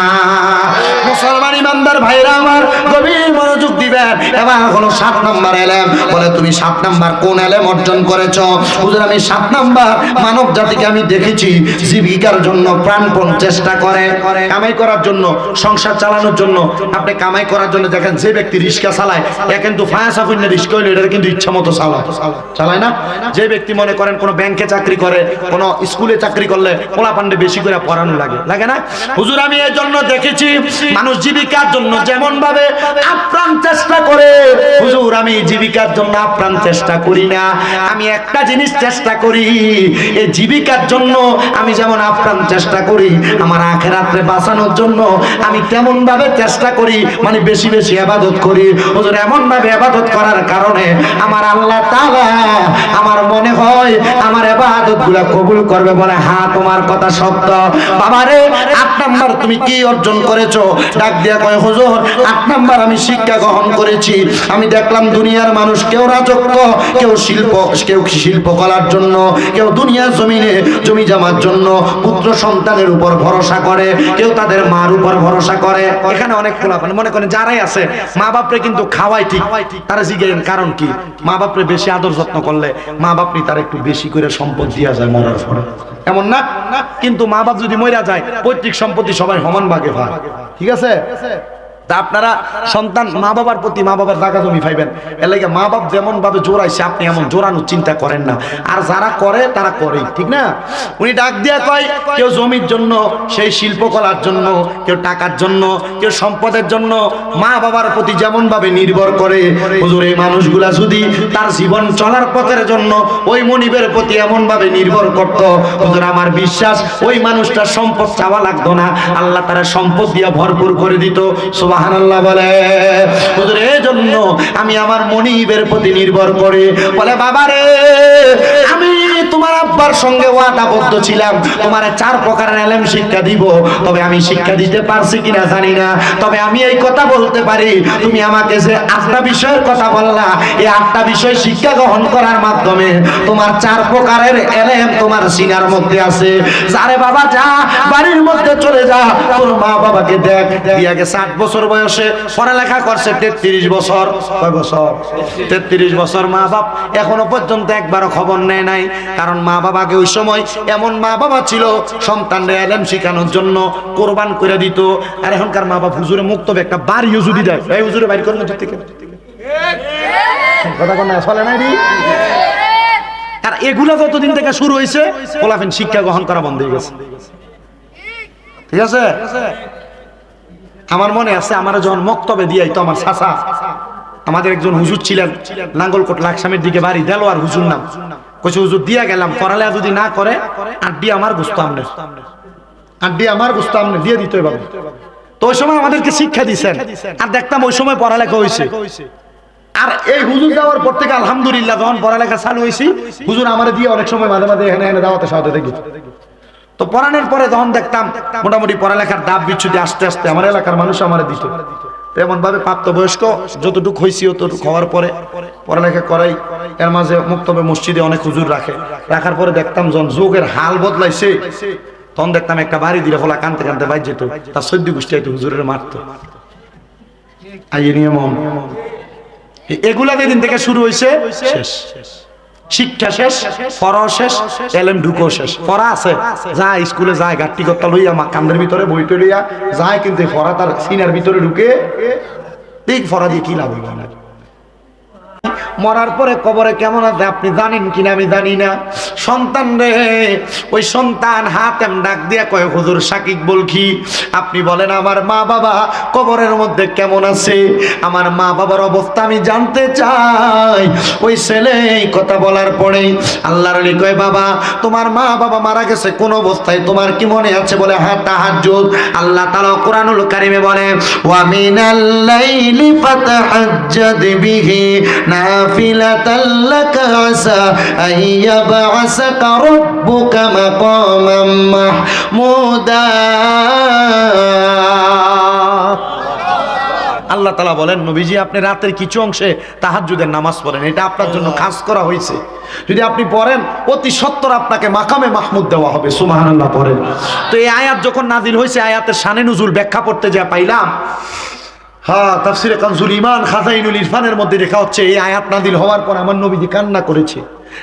মুসলমান ইমানদার ভাইরা আমার, গভীর মনোযোগ দিবেন। এবার হলো 7 নাম্বার এলেম। বলে তুমি 7 নাম্বার কোন এলেম অর্জন করেছো? হুজুর আমি 7 নাম্বার মানব জাতিকে আমি দেখেছি জীবিকার জন্য প্রাণপণ চেষ্টা করে, কামাই করার জন্য, সংসার চালানোর জন্য। আপনি কামাই করার জন্য দেখেন যে ব্যক্তি রিক্সা চালায়, এ কিন্তু ফায়াসাফিনে রিক্সা হইলে এটা কিন্তু ইচ্ছা মতো চালায় না। যে ব্যক্তি মনে করেন কোন ব্যাংকে চাকরি করে, কোন স্কুলে চাকরি করলে পোলা পান্ডে বেশি করে পড়ানো লাগে না? হুজুর আমি এই জন্য দেখেছি মানুষ জীবিকার জন্য যেমন ভাবে আপ্রাণ চেষ্টা করে, হুজুর আমি জীবিকার জন্য আপ্রাণ চেষ্টা করি না। আমি একটা জিনিস চেষ্টা করি, এই জীবিকার জন্য আমি যেমন আপ্রাণ চেষ্টা করি, আমার আখিরাতে বাঁচানোর জন্য আমি তেমন ভাবে চেষ্টা করি, মানে বেশি বেশি ইবাদত করি। হুজুর এমন ভাবে ইবাদত করার কারণে আমার আল্লাহ তাআলা আমার মনে হয় আমার ইবাদতগুলো কবুল করবে। বলে হ্যাঁ তোমার কথা সত্য। বাবারে 8 নাম্বার তুমি কি অর্জন করেছো? ডাক দিয়া কয় হুজুর 8 নাম্বার আমি শিক্ষা গ্রহণ করেছি। আমি দেখলাম দুনিয়ার মানুষ কেউ রাজত্ব, কেউ শিল্পকলার জন্য, কেউ দুনিয়ার জমিনে জমি জমার জন্য পুত্র সন্তানের উপর ভরসা করে, কেউ তাদের মার উপর ভরসা করে। এখানে অনেক পোলাপান মনে করেন যারাই আছে মা বাপরে কিন্তু খাওয়াই ঠিক, তারা জিজ্ঞেস কারণ কি? মা বাপরে বেশি আদর যত্ন করলে মা বাপনি তার একটু বেশি করে সম্পদ দিয়া যায় মরার পরে, এমন না? কিন্তু মা বাপ যদি মরে যায় পৈতৃক সম্পত্তি সবাই সমান ভাগে ভাগ, ঠিক আছে? তা আপনারা সন্তান মা বাবার প্রতি মা বাবার জায়গা জমি পাইবেন, এর লাগে মা বাপ যেমন ভাবে জোরাইছে আপনি এমন জোরানোর চিন্তা করেন না। আর যারা করে তারা করেই, ঠিক না? উনি ডাক দিয়া কয় কেউ জমির জন্য, সেই শিল্পকলার জন্য, কেউ টাকার জন্য, কেউ সম্পদের জন্য মা বাবার প্রতি যেমন ভাবে নির্ভর করে, হুজুর এই মানুষগুলা যদি তার জীবন চলার পথের জন্য ওই মনিবের প্রতি এমন ভাবে নির্ভর করত, হুজুর আমার বিশ্বাস ওই মানুষটার সম্পদ চাওয়া লাগতো না, আল্লাহ তারা সম্পদ দিয়া ভরপুর করে দিত। সুবহানাল্লাহ বলে। হুজুর এই জন্য আমি আমার মনিবের প্রতি নির্ভর করি। বলে বাবারে আমি তোমার আব্বার সঙ্গে ওয়াদাবদ্ধ ছিলাম তোমার 4 প্রকারের ইলম শিক্ষা দিব, তবে আমি শিক্ষা দিতে পারছি কিনা জানি না, তবে আমি এই কথা বলতে পারি তুমি আমাকে যে 8টা বিষয়ের কথা বললা, এই 8টা বিষয় শিক্ষা গ্রহণ করার মাধ্যমে তোমার 4 প্রকারের ইলম তোমার সিনার মধ্যে আছে। যারে বাবা যা বাড়ির মধ্যে চলে যা, তোর মা বাবাকে দেখ, দিয়া গেছে 8 বছর বয়সে পড়ালেখা করছে 33 বছর। কয় বছর? 33 বছর। মা বাপ এখনো পর্যন্ত একবারও খবর নেয় নাই, কারণ মা বাবাকে ওই সময় এমন মা বাবা ছিল সন্তানদের ইলম শিখানোর জন্য কোরবান করে দিত। আর এখনকার মা বাপ হুজুরে মুক্তবে একটা বাড়িও যদি দেয়, এই হুজুরে বাড়ি করেন ঠিক থেকে কথা কোন চলে নাই। আর এগুলা যতদিন থেকে শুরু হয়েছে পোলাফিন শিক্ষা গ্রহণ করা বন্ধ হয়ে গেছে, ঠিক আছে? আমার মনে আছে আমার যখন মক্তবে দিয়াই তো আমার চাচা, আমাদের একজন হুজুর ছিলেন নাঙ্গলকোট লাকসামের দিকে বাড়ি, দেলোয়ার হুজুর নাম। কইছে হুজুর দিয়া গেলাম, পড়ালেখা যদি না করে আড্ডি আমার গুস্ত আমনে, আড্ডি আমার গুস্ত আমনে দিয়ে দিতে হবে। তো ওই সময় আমাদেরকে শিক্ষা দিয়েছেন, আর দেখতাম ওই সময় পড়ালেখা হয়েছে। আর এই হুজুর যাওয়ার পর থেকে আলহামদুলিল্লাহ যখন পড়ালেখা চালু হয়েছি, হুজুর আমার দিয়ে অনেক সময় মাঝে মাঝে এখানে এনে দাওয়াতে সাথে দেখি। তো পড়ানোর পরে যখন দেখতাম মোটামুটি পড়ালেখার ডাব বিচ্ছুতি আস্তে আস্তে আমার এলাকার মানুষ আমার দিত। এমন ভাবে প্রাপ্তবয়স্ক যতটুকু হয়েছি ততটুকু হওয়ার পরে পড়ালেখা করাই। এর মাঝে মুক্তবে মসজিদে অনেক হুজুর রাখার পরে দেখতাম যখন যুগের হাল বদলাইছে, তখন দেখতাম একটা বাড়ি দিলে ফলা কানতে কানতে বাইর যেত, তার 14 গোষ্ঠী হয়তো হুজুরের মারতো। এগুলা যেদিন থেকে শুরু হয়েছে শেষ, শিক্ষা শেষ, পড়া শেষ, এলএম ঢুকো শেষ। পড়া আছে যায় স্কুলে যায়, গাট্টি কত্তা লইয়া কান্দের ভিতরে বইতে লইয়া যায়, কিন্তু পড়া তার সিনার ভিতরে ঢুকে ঠিক পড়া দিয়ে কি লাভ হইল না। মরার পরে কবরে কেমন আছে আপনি জানেন কিনা আমি জানি না। সন্তান রে, ওই সন্তান হাতেম ডাক দিয়া কয়, হুজুর সাকিব বলকি আপনি বলেন আমার মা বাবা কবরের মধ্যে কেমন আছে, আমার মা বাবার অবস্থা আমি জানতে চাই। ওই ছেলে এই কথা বলার পরে আল্লাহর ওলি কয়, বাবা তোমার মা বাবা মারা গেছে কোন অবস্থায় তোমার কি মনে আছে? বলে হ্যাঁ, তাহাজ্জুদ। আল্লাহ তাআলা কোরআনুল কারীমে বলে, ওয়া মিনাল লাইলি ফাতাহাজ্জাদ বিহি নাফিলাতাল লাকা আসা আইয়াবআসাকা রাব্বুকা মাকামান মাহমুদা। আল্লাহ তাআলা বলেন, নবীজি আপনি রাতের কিছু অংশে তাহাজ্জুদের নামাজ পড়েন, এটা আপনার জন্য খাস করা হয়েছে। যদি আপনি পড়েন অতি সত্বর আপনাকে মাকামে মাহমুদ দেওয়া হবে। সুবহানাল্লাহ পড়েন। তো এই আয়াত যখন নাজিল হয়েছে, আয়াতের শানে নুজুল ব্যাখ্যা করতে যা পাইলাম, হ্যাঁ তাফসিরে কানজুল ঈমান খাজাইনুল ইরফানের মধ্যে লেখা হচ্ছে, এই আয়াত নাজিল হওয়ার পর আমার নবীজি কান্না করেছে।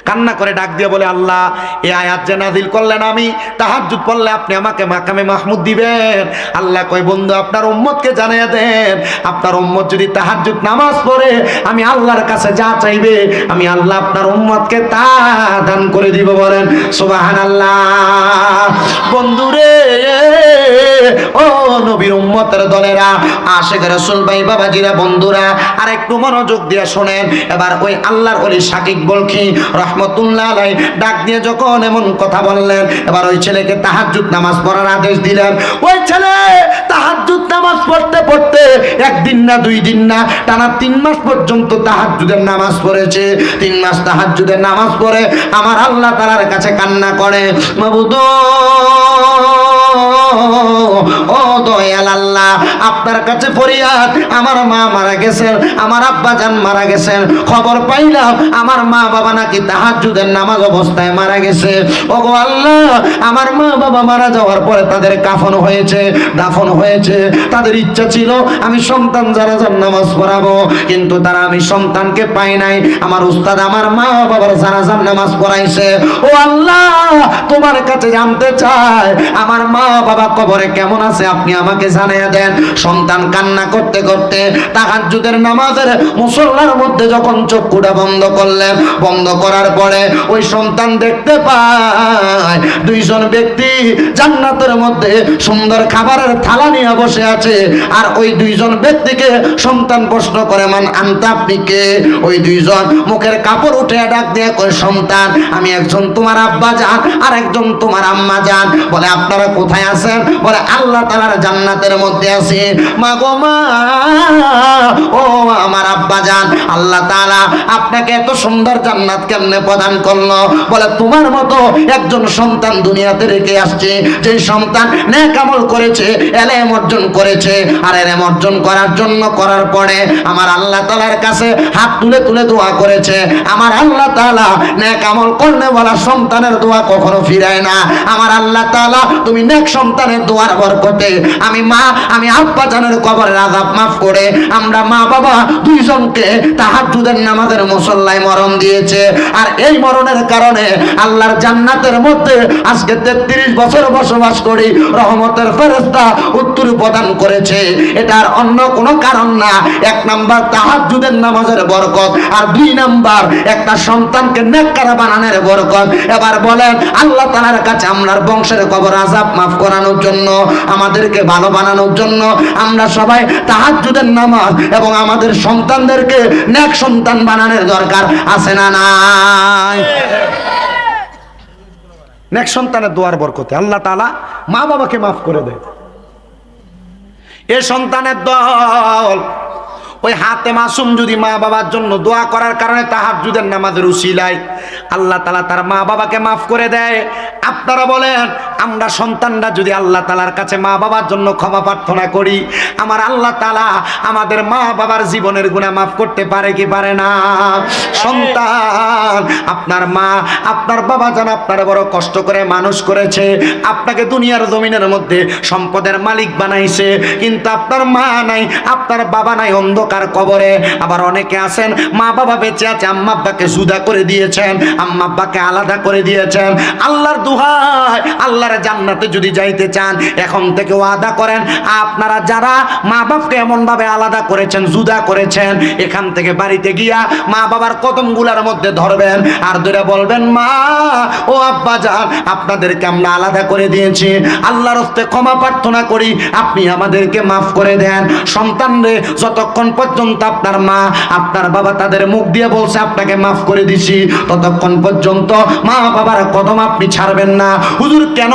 কান্না করে ডাক দিয়ে বলে, আল্লাহ এই আয়াত যে নাজিল করলেন, আমি তাহাজ্জুদ পড়লে আপনি আমাকে মাকামে মাহমুদ দিবেন। আল্লাহ কয়, বন্ধু আপনার উম্মতকে জানিয়ে দেন, আপনার উম্মত যদি তাহাজ্জুদ নামাজ পড়ে আমি আল্লাহর কাছে যা চাইবে আমি আল্লাহ আপনার উম্মতকে তা দান করে দিব। বলেন সুবহানাল্লাহ। বন্ধুরে, ও নবীর উম্মতের দলেরা, আশিক রাসূল ভাই বাবাজিরা, বন্ধুরা আর একটু মনোযোগ দিয়ে শোনেন। এবার ওই আল্লাহর ওলি সাকিব বলকি রহমতুল্লাহ আলাইহি ডাক দিয়ে যখন এমন কথা বললেন, এবার ওই ছেলেকে তাহাজ্জুদ নামাজ পড়ার আদেশ দিলেন। ওই ছেলে তাহাজ্জুদ নামাজ পড়তে পড়তে একদিন না 2 দিন না টানা 3 মাস পর্যন্ত তাহাজ্জুদের নামাজ পড়েছে। 3 মাস তাহাজ্জুদের নামাজ পড়ে আমার আল্লাহ তাআলার কাছে কান্না করে, মাবুদ ও দয়াল আল্লাহ, আপনার কাছে ফরিয়াদ, আমার মা মারা গেছেন, আমার আব্বা জান মারা গেছেন, খবর পাইলাম আমার মা বাবা নাকি তাহাজ্জুদের নামাজ অবস্থায় মারা গেছে। ওগো আল্লাহ, আমার মা বাবা মারা যাওয়ার পরে তাদের কাফন হয়েছে, দাফন হয়েছে, তাদের ইচ্ছা ছিল আমি সন্তান জানাজার নামাজ পড়াবো, কিন্তু তারা আমি সন্তানকে পাই নাই। আমার উস্তাদ আমার মা বাবার জানাজার নামাজ পড়াইছে। ও আল্লাহ, তোমার কাছে জানতে চাই আমার মা বাবা কবরে কেমন আছে, আপনি আমাকে জানিয়ে দেন। সন্তান কান্না করতে করতে তাহাজ্জুদের নামাজের মুসল্লার মধ্যে যখন চক্ষুটা বন্ধ করলেন, বন্ধ করার পরে ওই সন্তান দেখতে পায় 2 জন ব্যক্তি জান্নাতের মধ্যে সুন্দর খাবারের থালা নিয়ে বসে আছে। আর ওই 2 জন ব্যক্তিকে সন্তান প্রশ্ন করে, মান আনতা, আপনি কে? ওই 2 জন মুখের কাপড় উঠে ডাক দিয়ে কয়, সন্তান আমি একজন তোমার আব্বা জান আর একজন তোমার আম্মা জান। বলে আপনারা কোথায় আছেন? বলে আল্লাহ তাআলার জান্নাতের মধ্যে আছি। মা গো মা, ও আমার আব্বা জান, আল্লাহ তাআলা আপনাকে এত সুন্দর জান্নাত কেমনে প্রদান করলো? বলে তোমার মতো একজন সন্তান দুনিয়াতে রেখে আসছে, যে সন্তান নেক আমল করেছে, ইলম অর্জন করেছে, আর ইলম অর্জন করার জন্য করার পরে আমার আল্লাহ তাআলার কাছে হাত তুলে তুলে দোয়া করেছে। আমার আল্লাহ তাআলা নেক আমল করলে বলা সন্তানের দোয়া কখনো ফিরায় না। আমার আল্লাহ তাআলা তুমি নেক সন্তানের দোয়ার বরকতে আমি মা আমি আব্বা জানের কবরের আযাব মাফ করে আমরা মা বাবা 2 জনকে তাহাজ্জুদের নামাজের মুসল্লায় মরণ দিয়েছে। আর এই মরণের কারণে আল্লাহর জান্নাতের মধ্যে আজকে 33 বছর বসবাস করি, রহমতের ফেরেশতা উত্তর প্রদান করেছে। এটার অন্য কোনো কারণ না। 1 নাম্বার তাহাজ্জুদের নামাজের বরকত, আর 2 নাম্বার একটা সন্তানকে নেককার বানানোর বরকত। এবার বলেন আল্লাহ তাআলার কাছে আমরার বংশের কবর আযাব মাফ করানোর জন্য, আমাদেরকে ভালো বানানোর জন্য আমরা সবাই তাহাজ্জুদের নামাজ এবং আমাদের সন্তানদেরকে নেক সন্তান বানানোর দরকার আছে না নাই? নেক সন্তানের দোয়ার বরকতে আল্লাহ তাআলা মা বাবাকে মাফ করে দেয়। এ সন্তানের দল ওই হাতে মাসুম যদি মা বাবার জন্য দোয়া করার কারণে তাহাজ্জুদের নামাজের উসিলায় আল্লাহ তাআলা তার মা বাবাকে মাফ করে দেয়। আপনারা বলেন আমরা সন্তানরা যদি আল্লাহ তাআলার কাছে মা বাবার জন্য ক্ষমা প্রার্থনা করি, আমার আল্লাহ তাআলা আমাদের মা বাবার জীবনের গুনাহ মাফ করতে পারে কি পারে না? সন্তান, আপনার মা আপনার বাবা জান আপনার বড় কষ্ট করে মানুষ করেছে, আপনাকে দুনিয়ার জমিনের মধ্যে সম্পদের মালিক বানাইছে, কিন্তু আপনার মা নাই, আপনার বাবা নাই, অন্ধকার কবরে। আবার অনেকে আছেন মা বাবা বেঁচে আছে, আম্মা আব্বাকে জুদা করে দিয়েছেন, আম্মা আব্বাকে আলাদা করে দিয়েছেন। আল্লাহর দুহাই আল্লাহর জান্নাতে যদি যাইতে চান এখন থেকে ওয়াদা করেন, আপনারা যারা মা বাপকে এমন ভাবে আলাদা করেছেন, জুদা করেছেন, এখান থেকে বাড়িতে গিয়া মা বাবার কদমগুলার মধ্যে ধরবেন আর ধরে বলবেন, মা ও আব্বা জান, আপনাদেরকে আমরা আলাদা করে দিয়েছি, আল্লাহর হস্তে ক্ষমা প্রার্থনা করি, আপনি আমাদেরকে মাফ করে দেন। সন্তান রে, যতক্ষণ পর্যন্ত আপনার মা আপনার বাবা তাদের মুখ দিয়ে বলছে আপনাকে মাফ করে দিছি, ততক্ষণ পর্যন্ত মা বাবার কদম আপনি ছাড়বেন না। হুজুর কেন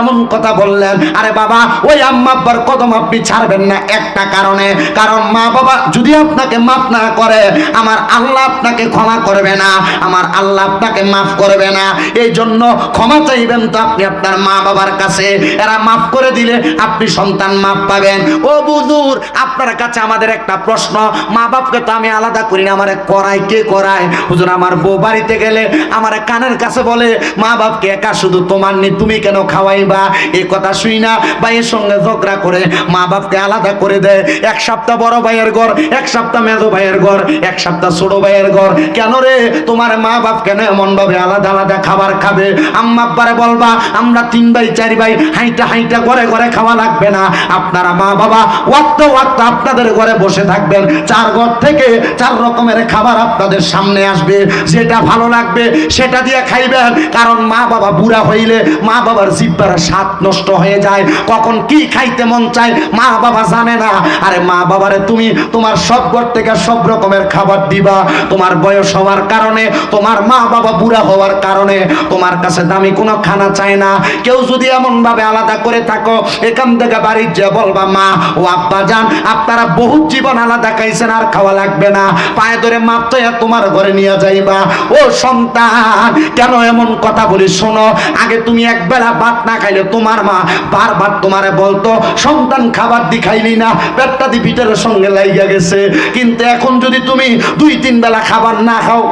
এমন কথা বললেন? আরে বাবা, ওই আম্মা আব্বার কদম আপনি ছাড়বেন না একটা কারণে, কারণ মা বাবা যদি আপনাকে মাফ না করে আমার আল্লাহ আপনাকে ক্ষমা করবে না, আমার আল্লাহ আপনাকে মাফ করবে না। এই জন্য ক্ষমা চাইবেন তো আপনি আপনার মা বাবার কাছে, এরা মাফ করে দিলে আপনি সন্তান মাফ পাবেন। ও হুজুর, আপনার কাছে আমাদের একটা প্রশ্ন, মা বাপকে তো আমি আলাদা করি না, আমারে করাই কে করায়? হুজুর, আমার বউ বাড়িতে গেলে আমার কানের কাছে বলে, মা বাপকে একা শুধু তোমার নি, তুমি কেন খাওয়াইবা? এই কথা শুই না ভাইয়ের সঙ্গে ঝগড়া করে মা বাপকে আলাদা করে দেয়। এক সপ্তাহ বড় ভাইয়ের ঘর, এক সপ্তাহ মেজো ভাইয়ের ঘর, এক সপ্তাহ ছোট ভাইয়ের ঘর। কেন রে, তোমার মা বাপ কেন এমন ভাবে আলাদা আলাদা খাবার খাবে? আম্মা আব্বারে বলবা আমরা 3 ভাই 4 ভাই হাইটা হাইটা ঘরে ঘরে খাওয়া লাগবে না, আপনারা মা বাবা ওয়াক্ত ওয়াক্ত আপনাদের ঘরে বসে থাকবেন, 4 ঘর থেকে 4 রকমের খাবার আপনাদের সামনে আসবে, যেটা ভালো লাগবে সেটা দিয়ে খাইবেন। কারণ মা বাবা বুড়া হইলে মা বাবার জিহ্বার স্বাদ নষ্ট হয়ে যায়, কখন কি খাইতে মন চায় মা বাবা জানে না। আরে মা বাবারে তুমি তোমার সব ঘর থেকে সব রকমের খাবার দিবা, তোমার বয়স হওয়ার কারণে, তোমার মা বাবা বুড়া হওয়ার কারণে তোমার কাছে দামি কোনো খানা চায় না। কেউ যদি এমন ভাবে আলাদা করে থাকো, এখান থেকে বাড়ির যে বলবা, মা ও আব্বা জান, আপনারা বহুত জীবন আলাদা খাইছেন, আর খাওয়া লাগবে না, পায়ে ধরে মাত্র তোমার ঘরে নিয়ে যাইবা। ও সন্তান, কেন এমন কথা বলি? শোনো, আগে তুমি একবেলা ভাত না খাইলে তোমার মা বারবার তোমারে বলতো, সন্তান খাবার দি খাইলি না, পেটটা দি পিঠের সঙ্গে লাইগা গেছে। কিন্তু এখন যদি তুমি 2-3 বেলা খাবার না খাও,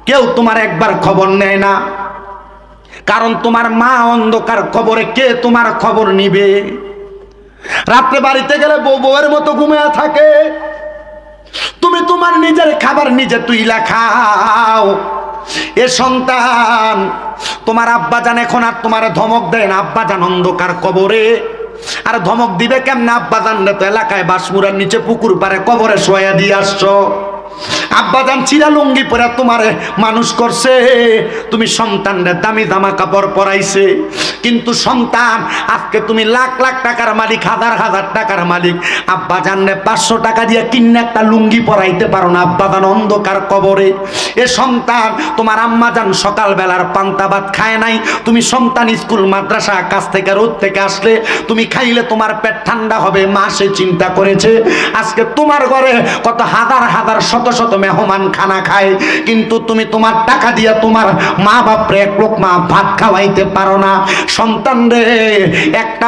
কেউ তোমার একবার খবর নেয় না, কারণ তোমার মা অন্ধকার কবরে, কে তোমার খবর নিবে? রাত্রে বাড়িতে গেলে বউয়ের মতো ঘুমিয়ে থাকে, তুমি তোমার নিজের খাবার নিজে তুইলা খাও। এ সন্তান, তোমার আব্বা জান এখন আর তোমার ধমক দেয় না, আব্বা জান অন্ধকার কবরে। আর ধমক দিবে কেমনে? আব্বা জান তো এলাকায় বাঁশমুড়ার নিচে পুকুর পারে কবরে শোয়া দিয়ে আসছো, আব্বাজান চিরা লুঙ্গি পরে তোমারে মানুষ করছে, তুমি সন্তানরে দামি জামা কাপড় পরাইছে। কিন্তু সন্তান, আজকে তুমি লাখ লাখ টাকার মালিক, হাজার হাজার টাকার মালিক, আব্বাজানরে 500 টাকা দিয়ে কিনে একটা লুঙ্গি পরাইতে পারো না, আব্বাজান অন্ধকার কবরে। এ সন্তান, তোমার আম্মাজান সকালবেলার পান্তা ভাত খায় নাই, তুমি সন্তান স্কুল মাদ্রাসা কাছ থেকে রোদ থেকে আসলে তুমি খাইলে তোমার পেট ঠান্ডা হবে, মা সে চিন্তা করেছে। আজকে তোমার ঘরে কত হাজার হাজার শত শত মেহমান খানা খায়, কিন্তু তুমি তোমার টাকা দিয়ে তোমার মা বাপরে এক লোক মা ভাত খাওয়াইতে পারো না। সন্তান রে, একটা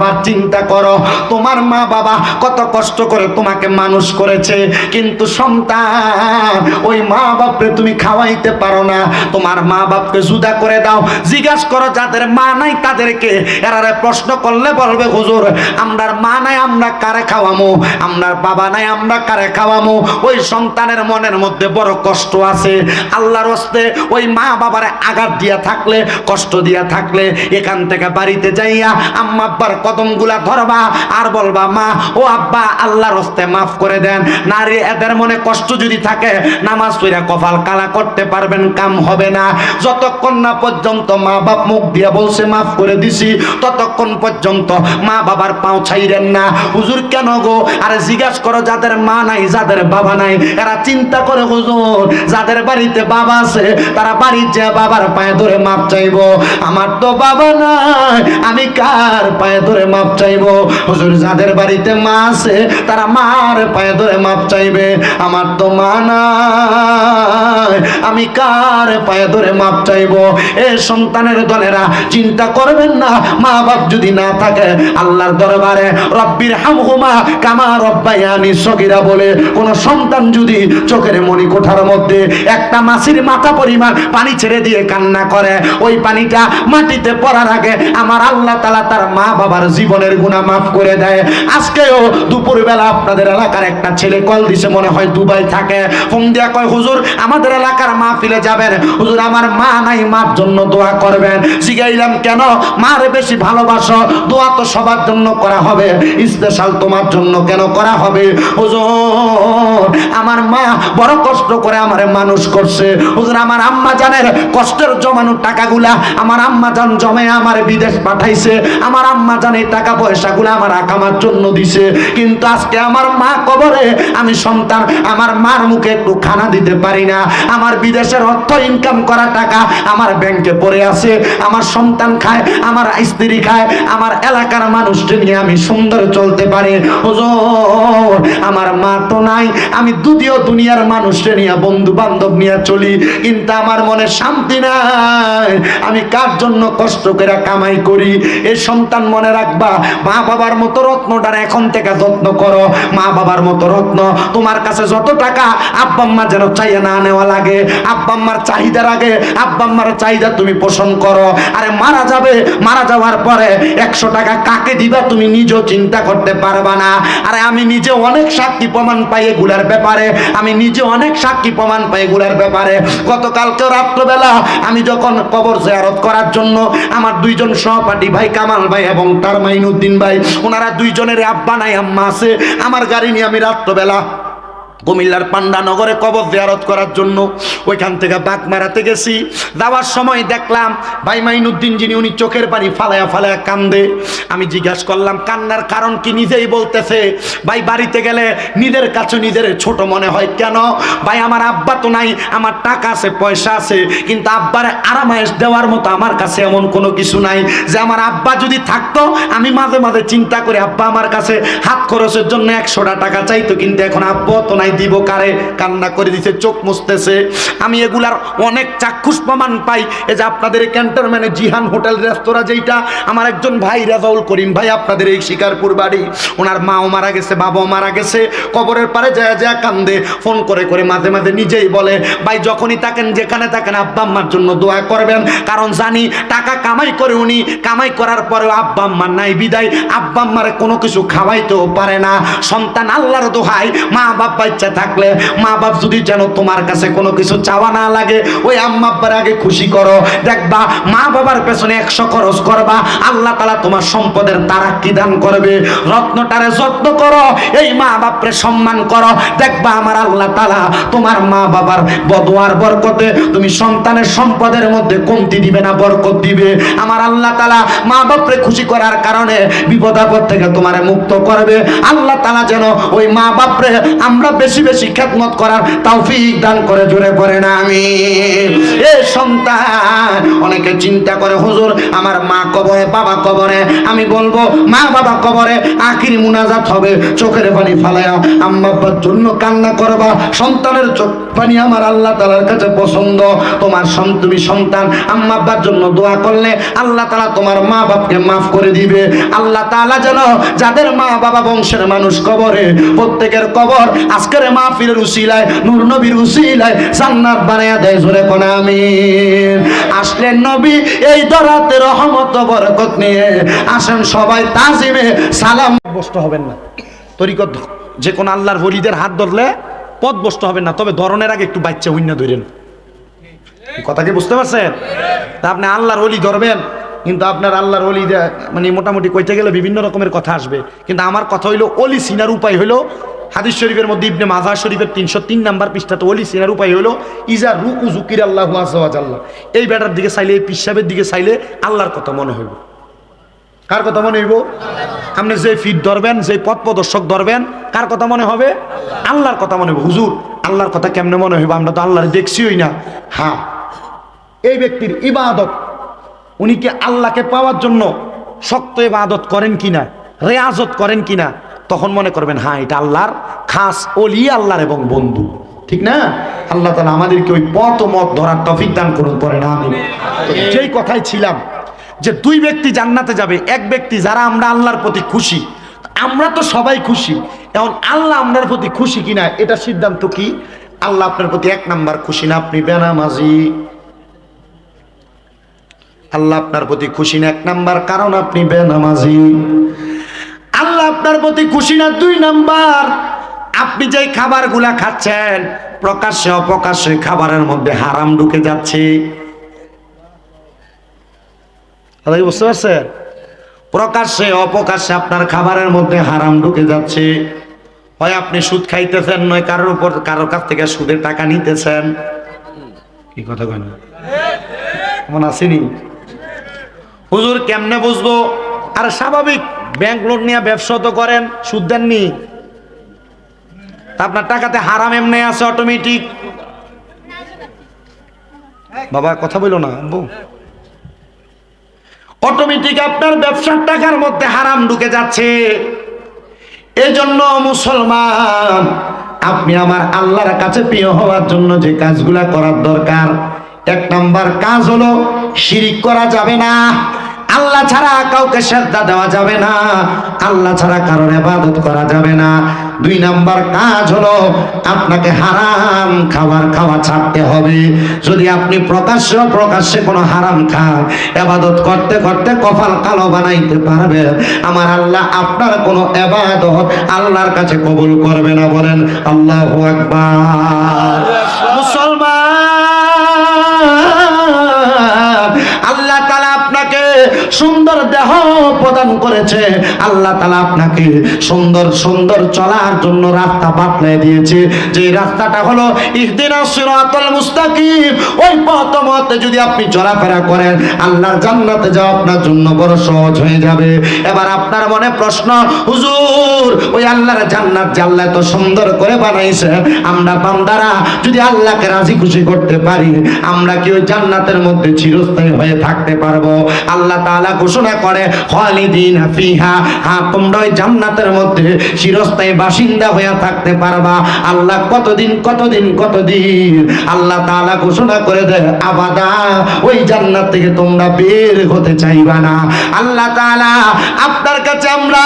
বার চিন্তা করো, তোমার মা বাবা কত কষ্ট করে তোমাকে মানুষ করেছে, কিন্তু সন্তান ওই মা বাপরে তুমি খাওয়াইতে পারো না। তোমার মা বাপকে জুদা করে দাও। জিজ্ঞাসা করো যাদের মা নাই তাদেরকে, এরারে প্রশ্ন করলে বলবে, হুজুর আমরার মা নাই আমরা কারে খাওয়ামো, আমরার বাবা নাই আমরা কারে খাওয়ামো। ওই সন্তানের মনের মধ্যে বড় কষ্ট আছে। আল্লাহর হস্তে ওই মা বাবারে আঘাত দিয়া থাকলে, কষ্ট দিয়া থাকলে, এখান থেকে বাড়িতে যাইয়া আম্মা আব্বার কদমগুলা ধরবা আর বলবা, মা ও আব্বা আল্লাহর হস্তে মাফ করে দেন। নারী এদের মনে কষ্ট যদি থাকে, নামাজ পড়া কপাল কালা করতে পারবেন, কাম হবে না। যতক্ষণ না পর্যন্ত মা বাপ মুখ দিয়া বলছে মাফ করে দিছি, ততক্ষণ পর্যন্ত মা বাবার পাও ছাইরেন না। হুজুর কেন গো? আরে জিজ্ঞাসা করো যাদের মা নাই, যাদের বাবা নাই, এরা চিন্তা করে, হুজুর যাদের বাড়িতে বাবা আছে তারা বাড়ির যে বাবার পায়ে ধরে মাপ চাইবো, আমার তো বাবা নাই, আমি কার পায়ে ধরে মাপ চাইবো? হুজুর যাদের বাড়িতে মা আছে তারা মার পায়ে ধরে মাপ চাইবে, আমার তো মা নাই, আমি কার পায়ে ধরে মাপ চাইবো? এ সন্তানের দলেরা চিন্তা করবেন না, মা বাপ যদি না থাকে আল্লাহর দরবারে রব্বির হামহুমা কামা রব্বায়ানি সগীরা বলে কোন সন্তান যদি চোখের মনি কোঠার মধ্যে একটা মাছির মাথা পরিমাণ পানি ছেড়ে দিয়ে কান্না করে, ওই পানিটা মাটিতে পড়ার আগে আমার আল্লাহ তাআলা তার মা বাবার জীবনের গুনাহ মাফ করে দেয়। আজকেও দুপুরবেলা আপনাদের এলাকার একটা ছেলে কল দিছে, মনে হয় দুবাই থাকে, ফোন দিয়া কয় হুজুর আমাদের এলাকার মাহফিলে যাবেন, হুজুর আমার মা নাই, মার জন্য দোয়া করবেন। জিগাইলাম কেন? মারে বেশি ভালোবাসো, দোয়া তো সবার জন্য করা হবে, স্পেশাল তোমার জন্য কেন করা হবে? হুজুর আমার মা বড় কষ্ট করে আমারে মানুষ করছে, হুজুর আমার আম্মা জানের কষ্টের জমানো টাকাগুলা আমার আম্মা জান জমে আমার বিদেশ পাঠাইছে, আমার আম্মা জান এই টাকা পয়সাগুলো আমার আকামার জন্য দিছে, কিন্তু আজকে আমার মা কবরে, আমি সন্তান আমার মার মুখে একটু খানা দিতে পারি না, আমার বিদেশের অর্থ ইনকাম করা টাকা আমার ব্যাংকে পড়ে আছে, আমার সন্তান খায়, আমার স্ত্রী খায়, আমার এলাকার মানুষকে নিয়ে আমি সুন্দর চলতে পারি। হুজুর আমার মা তো নাই, আমি দুদিও দুনিয়ার মানুষকে নিয়ে বন্ধু বান্ধব নিয়ে চলি, কিন্তু আমার মনে শান্তি নাই, আমি কার জন্য কষ্ট করে কামাই করি? এই সন্তান মনে রাখবা, মা বাবার মতো রত্নটার এখন থেকে যত্ন করো। মা বাবার মতো রত্ন তোমার কাছে যত টাকা আব্বা আম্মা যেন চাইয়া না নেওয়া লাগে, আব্বা আম্মার চাহিদার আগে আব্বা আম্মার চাহিদা তুমি পোষণ করো। আরে মারা যাবে, মারা যাওয়ার পরে 100 টাকা কাকে দিবা তুমি নিজেও চিন্তা করতে পারবা না। আরে আমি নিজে অনেক সাক্ষী প্রমাণ পাই এগুলার ব্যাপারে, আমি নিজে অনেক সাক্ষী প্রমাণ পাই এগুলার ব্যাপারে। গতকালকে রাত্রবেলা আমি যখন কবর জিয়ারত করার জন্য আমার দুইজন সহপাঠী ভাই কামাল ভাই এবং তার মাইনুদ্দিন ভাই, ওনারা দুইজনের আব্বা নাই আম্মা আছে, আমার গাড়ি নিয়ে আমি রাত্রবেলা কুমিল্লার পান্ডানগরে কবর জিয়ারত করার জন্য ওইখান থেকে বাগমারাতে গেছি। যাওয়ার সময় দেখলাম ভাই মাইনুদ্দিন যিনি, উনি চোখের পানি ফালায়া ফালায়া কান্দে। আমি জিজ্ঞাসা করলাম কান্নার কারণ কি? নিজেই বলতেছে ভাই বাড়িতে গেলে নিজের কাছে নিজের ছোট মনে হয়। কেন? ভাই আমার আব্বা তো নাই, আমার টাকা আছে পয়সা আছে, কিন্তু আব্বার আরামায়েশ দেওয়ার মতো আমার কাছে এমন কোনো কিছু নাই যে আমার আব্বা যদি থাকতো আমি মাঝে মাঝে চিন্তা করি আব্বা আমার কাছে হাত খরচের জন্য 100 টাকা চাইতো, কিন্তু এখন আব্বা তো নাই, দিব কারে? কান্না করে দিছে, চোখ মুছতেছে। আমি এগুলার অনেক চাক্ষুষ প্রমাণ পাই। এই যে আপনাদের ক্যান্টনমেন্টে জিহান হোটেল রেস্তোরাঁ, যেটা আমার একজন ভাই রাজাউল করিম ভাই, আপনাদের এই শিকারপুর বাড়ি, ওনার মাও মারা গেছে, বাবাও মারা গেছে, কবরের পারে যায় যায় কান্দে, ফোন করে করে মাঝে মাঝে নিজেই বলে ভাই যখনই থাকেন যেখানে থাকেন আব্বা আম্মার জন্য দোয়া করবেন, কারণ জানি টাকা কামাই করে উনি, কামাই করার পরেও আব্বা আম্মার নাই বিদায় আব্বা আম্মারে কোনো কিছু খাওয়াইতেও পারে না। সন্তান আল্লাহর দোহাই, মা বাপ ইচ্ছা থাকলে মা বাপ যদি যেন তোমার কাছে কোনো কিছু চাওয়া না লাগে, ওই আম্মা আব্বার আগে খুশি করো, দেখবা মা বাবার পেছনে 100 খরচ করবা, আল্লাহ তাআলা তোমার সম্পদের তারাক্কি দান করবে। রত্নটারে যত্ন করো, এই মা বাপরে সম্মান করো, দেখবা আমার আল্লাহ তাআলা তোমার মা বাবার বদোয়ার বরকতে তুমি সন্তানের সম্পদের মধ্যে কমতি দিবে না, বরকত দিবে। আমার আল্লাহ তাআলা মা বাপরে খুশি করার কারণে বিপদ আপদ থেকে তোমারে মুক্ত করবে। আল্লাহ তাআলা যেন ওই মা বাপরে আমরা বেশি বেশি খেদমত করার তৌফিক দান করে, জোরে পড়ে না আমিন। এ সন্তান অনেকে চিন্তা করে হুজুর আমার মা কবরে বাবা কবরে, আমি বলবো মা বাবা কবরে আখিরি মুনাজাত হবে, চোখের পানি ফালায়া আম্মা আব্বার জন্য কান্না করবা। সন্তানের চোখ পানি আমার আল্লাহ তাআলার কাছে পছন্দ। তোমার তুমি সন্তান আম্মা আব্বার জন্য দোয়া করলে আল্লাহ তাআলা তোমার মা বাপকে মাফ করে দিবে। আল্লাহ তাআলা যেন যাদের মা বাবা বংশের মানুষ কবরে, প্রত্যেকের কবর আজকের মাহফিলের উসিলায়, নূর নবীর উসিলায় জান্নাত বানায়া দেয়, জোরে কোন আমিন। আসলেন নবী এই দরাতে রহমত বরকত নিয়ে, আসেন সবাই তাজিমে সালাম। বস্ত হবেন না, তরিকত যে কোন আল্লাহর ওলিদের হাত ধরলে পথ বস্ত হবেন না, তবে ধরনের আগে একটু বাচ্চা হইনা ধরেন। কথা কি বুঝতে পারছেন? তা আপনি আল্লাহর ওলি ধরবেন, কিন্তু আপনার আল্লাহর ওলি মানে মোটামুটি কইতে গেলে বিভিন্ন রকমের কথা আসবে, কিন্তু আমার কথা হইলো ওলি চিনার উপায় হইলো হাদিস শরীফের মধ্যে ইবনে মাজাহ শরীফের 303 নাম্বার পৃষ্ঠাতে ওলি চিনার উপায় হইলো ইজা রুকু যুকির আল্লাহু আযজা ওয়া জাল্লা। এই ব্যাটার দিকে চাইলে, এই পিসাবের দিকে চাইলে আল্লাহর কথা মনে হইব। কার কথা মনে হইব? আপনি যে ফিট ধরবেন, যে পথ প্রদর্শক ধরবেন, কার কথা মনে হবে? আল্লাহর কথা মনে হইব। হুজুর আল্লাহর কথা কেমনে মনে হইব? আমরা তো আল্লাহর দেখছিই না। হ্যাঁ, এই ব্যক্তির ইবাদত, উনি কি আল্লাহকে পাওয়ার জন্য শক্ত ইবাদত করেন কিনা, রেয়াজত করেন কিনা, তখন মনে করবেন হ্যাঁ এটা আল্লাহর খাস ওলি, আল্লাহর এবং বন্ধু, ঠিক না? আল্লাহ তাআলা আমাদেরকে ওই পথ ও মত ধরার তৌফিক দান করুন, পরে না আমিন। যেই কথাই ছিলাম যে দুই ব্যক্তি জান্নাতে যাবে, এক ব্যক্তি যারা আমরা আল্লাহর প্রতি খুশি, আমরা তো সবাই খুশি, এখন আল্লাহ আপনার প্রতি খুশি কিনা এটা সিদ্ধান্ত কি? আল্লাহ আপনার প্রতি 1 নাম্বার খুশি না আপনি বেনামাজি। আল্লাহ আপনার প্রতি খুশি না 1 নাম্বার, কারণ আপনি বেনামাজি। আল্লাহ আপনার প্রতি খুশি না 2 নাম্বার, আপনি যে খাবারগুলা খাচ্ছেন প্রকাশ্যে অপ্রকাশ্যে খাবারের মধ্যে হারাম ঢুকে যাচ্ছে। বুঝতে পারছেন? প্রকাশ্যে অপ্রকাশ্যে আপনার খাবারের মধ্যে হারাম ঢুকে যাচ্ছে। হয় আপনি সুদ খাইতেছেন, নয় কারোর কাছ থেকে সুদের টাকা নিতেছেন। কি কথা কয় না এমন আসেনি? হুজুর কেমনে বুঝবো? আর স্বাভাবিক ব্যাংক লোন নিয়ে ব্যবসা তো করেন, সুদ দেননি, আপনার টাকাতে হারাম এমনি আছে অটোমেটিক। বাবা কথা বলো না, অটোমেটিক আপনার ব্যবসার টাকার মধ্যে হারাম ঢুকে যাচ্ছে। এজন্য মুসলমান, আপনি আমার আল্লাহর কাছে প্রিয় হওয়ার জন্য যে কাজগুলা করার দরকার, 1 নাম্বার কাজ হলো শিরিক করা যাবে না। আল্লাহ ছাড়া কাউকে সেজদা দেওয়া যাবে না, আল্লাহ ছাড়া কারোর ইবাদত করা যাবে না। 2 নাম্বার কাজ হলো আপনাকে হারাম খাওয়া ছাড়তে হবে। যদি আপনি প্রকাশ্যে কোনো হারাম খান, ইবাদত করতে করতে কপাল কালো বানাইতে পারবে, আমার আল্লাহ আপনার কোনো ইবাদত আল্লাহর কাছে কবুল করবে না। বলেন আল্লাহু আকবার। মুসলমান, আল্লাহ তাআলা আপনাকে সুন্দর দেহ প্রদান করেছে, আল্লাহ তাআলা আপনাকে সুন্দর সুন্দর চলার জন্য রাস্তা বাতলে দিয়েছে। যে রাস্তাটা হলো ইহদিনাস সিরাতাল মুস্তাকিম। ওই পথে যদি আপনি চলাফেরা করেন, আল্লাহর জান্নাতে যাওয়া আপনার জন্য বড় সহজ হয়ে যাবে। এবার আপনার মনে প্রশ্ন, হুজুর ওই আল্লাহর জান্নাত যে আল্লাহ এত সুন্দর করে বানাইছে, আমরা বান্দারা যদি আল্লাহকে রাজি খুশি করতে পারি, আমরা কি ওই জান্নাতের মধ্যে চিরস্থায়ী হয়ে থাকতে পারবো? আল্লাহ তাআলা ঘোষণা করে খালিদিনা ফিহা, হ্যাঁ তোমরা ওই জান্নাতের মধ্যে চিরস্থায়ী বাসিন্দা হয়ে থাকতে পারবা। আল্লাহ কতদিন আল্লাহ তাআলা ঘোষণা করে দেয় আবাদা, ওই জান্নাত থেকে তোমরা বের হতে চাইবা না। আল্লাহ তাআলা আপনার কাছে আমরা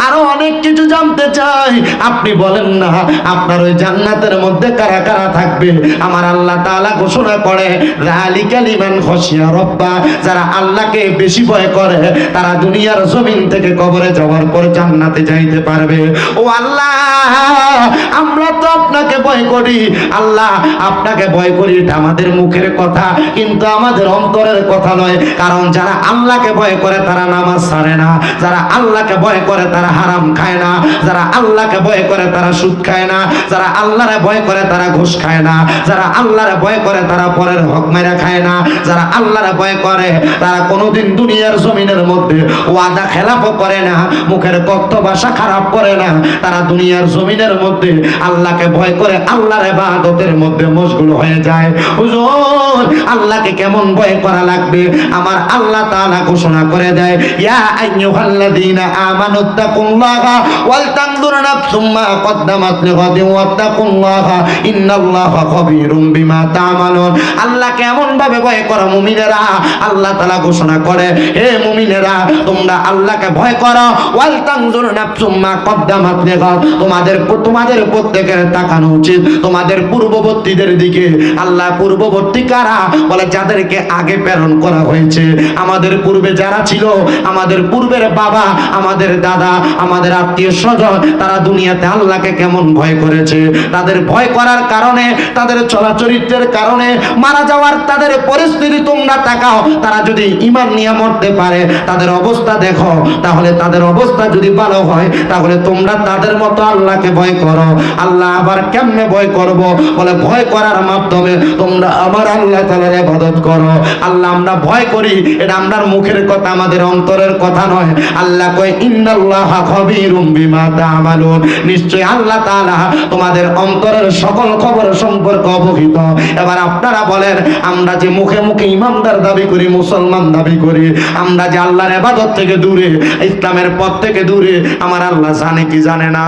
আরো অনেক কিছু জানতে চাই। আপনি বলেন না আপনার ওই জান্নাতের মধ্যে কারা কারা থাকবে? আমার আল্লাহ তাআলা ঘোষণা করে যালিকা লিমান খাশিয়া রাব্বা, যারা আল্লাহকে বেশি ভয় করে তারা দুনিয়ার জমিন থেকে কবরে যাওয়ার পর জান্নাতে যাইতে পারবে। ও আল্লাহ, আমরা তো আপনাকে ভয় করি, আল্লাহ আপনাকে ভয় করি এটা আমাদের মুখের কথা, কিন্তু আমাদের অন্তরের কথা নয়। কারণ যারা আল্লাহকে ভয় করে তারা নামাজ ছাড়ে না, যারা আল্লাহকে ভয় করে তারা হারাম খায় না, যারা আল্লাহকে ভয় করে তারা সুদ খায় না, যারা আল্লাহরে ভয় করে তারা ঘুষ খায় না, যারা আল্লাহরে ভয় করে তারা পরের হক মেরে খায় না, যারা আল্লাহরে ভয় করে তারা কোনোদিন দুনিয়ার জমিনের মধ্যে ওয়াদা খেলাফ করে না, মুখের কথ্য ভাষা খারাপ করে না, তারা দুনিয়ার জমিনের মধ্যে আল্লাহকে ভয় করে আল্লাহর ইবাদতের মধ্যে মশগুল হয়ে যায়। হুজুর আল্লাহকে কেমন ভয় করা লাগবে? আমার আল্লাহ তাআলা ঘোষণা করে দেয় ইয়া আইয়ুহাল্লাযীনা আমানুত্তাকুল্লাহা ওয়াল তানজুর নাফসুম মা কদ্দামাত লিগাদিন ওয়াত্তাকুল্লাহা ইন্নাল্লাহা খাবীরুম বিমা তা'মালুন। আল্লাহ কেমন ভাবে ভয় করো মুমিনেরা? আল্লাহ তাআলা ঘোষণা করে হে মুমিনেরা তোমরা আল্লাহকে ভয় করো, ওয়াল তানজুর নাফসুম মা কদ্দামাত লিগাদ, তোমাদের প্রত্যেকের তাকানো উচিত তোমাদের পূর্ববর্তীদের দিকে। আল্লাহ পূর্ববর্তী কারা? বলে যাদেরকে আগে প্রেরণ করা হয়েছে। আমাদের পূর্বে যারা ছিল, আমাদের পূর্বের বাবা, আমাদের দাদা, আমাদের আত্মীয় স্বজন, তারা দুনিয়াতে আল্লাহকে কেমন ভয় করেছে। তাদের ভয় করার কারণে, তাদের চলাচরিত্রের কারণে, মারা যাওয়ার তাদের পরিস্থিতি তোমরা তাকাও, তারা যদি ঈমান নিয়ে মরতে পারে, তাদের অবস্থা দেখো, তাহলে তাদের অবস্থা যদি ভালো হয়, তাহলে তোমরা তাদের মতো আল্লাহকে ভয় করো। আল্লাহ আবার কেমনে ভয় করব? বলে ভয় করার মাধ্যমে তোমরা আমার আল্লাহ তাআলার ইবাদত করো। আল্লাহ আমরা ভয় করি, এটা আমরার মুখের কথা, আমাদের অন্তরের কথা নয়। আল্লাহ কয় ইন্নাল্লাহা খাবীরুম বিমা তা'মালুন, নিশ্চয় আল্লাহ তাআলা তোমাদের অন্তরের সকল খবর সম্পর্কে অবহিত। এবার আপনারা বলেন, আমরা যে মুখে মুখে ইমানদার দাবি করি, মুসলমান দাবি করি, আমরা যে আল্লাহর ইবাদত থেকে দূরে, ইসলামের পথ থেকে দূরে, আমার আল্লাহ জানে কি জানে না?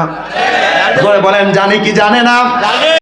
বলেন জানে কি জানে না?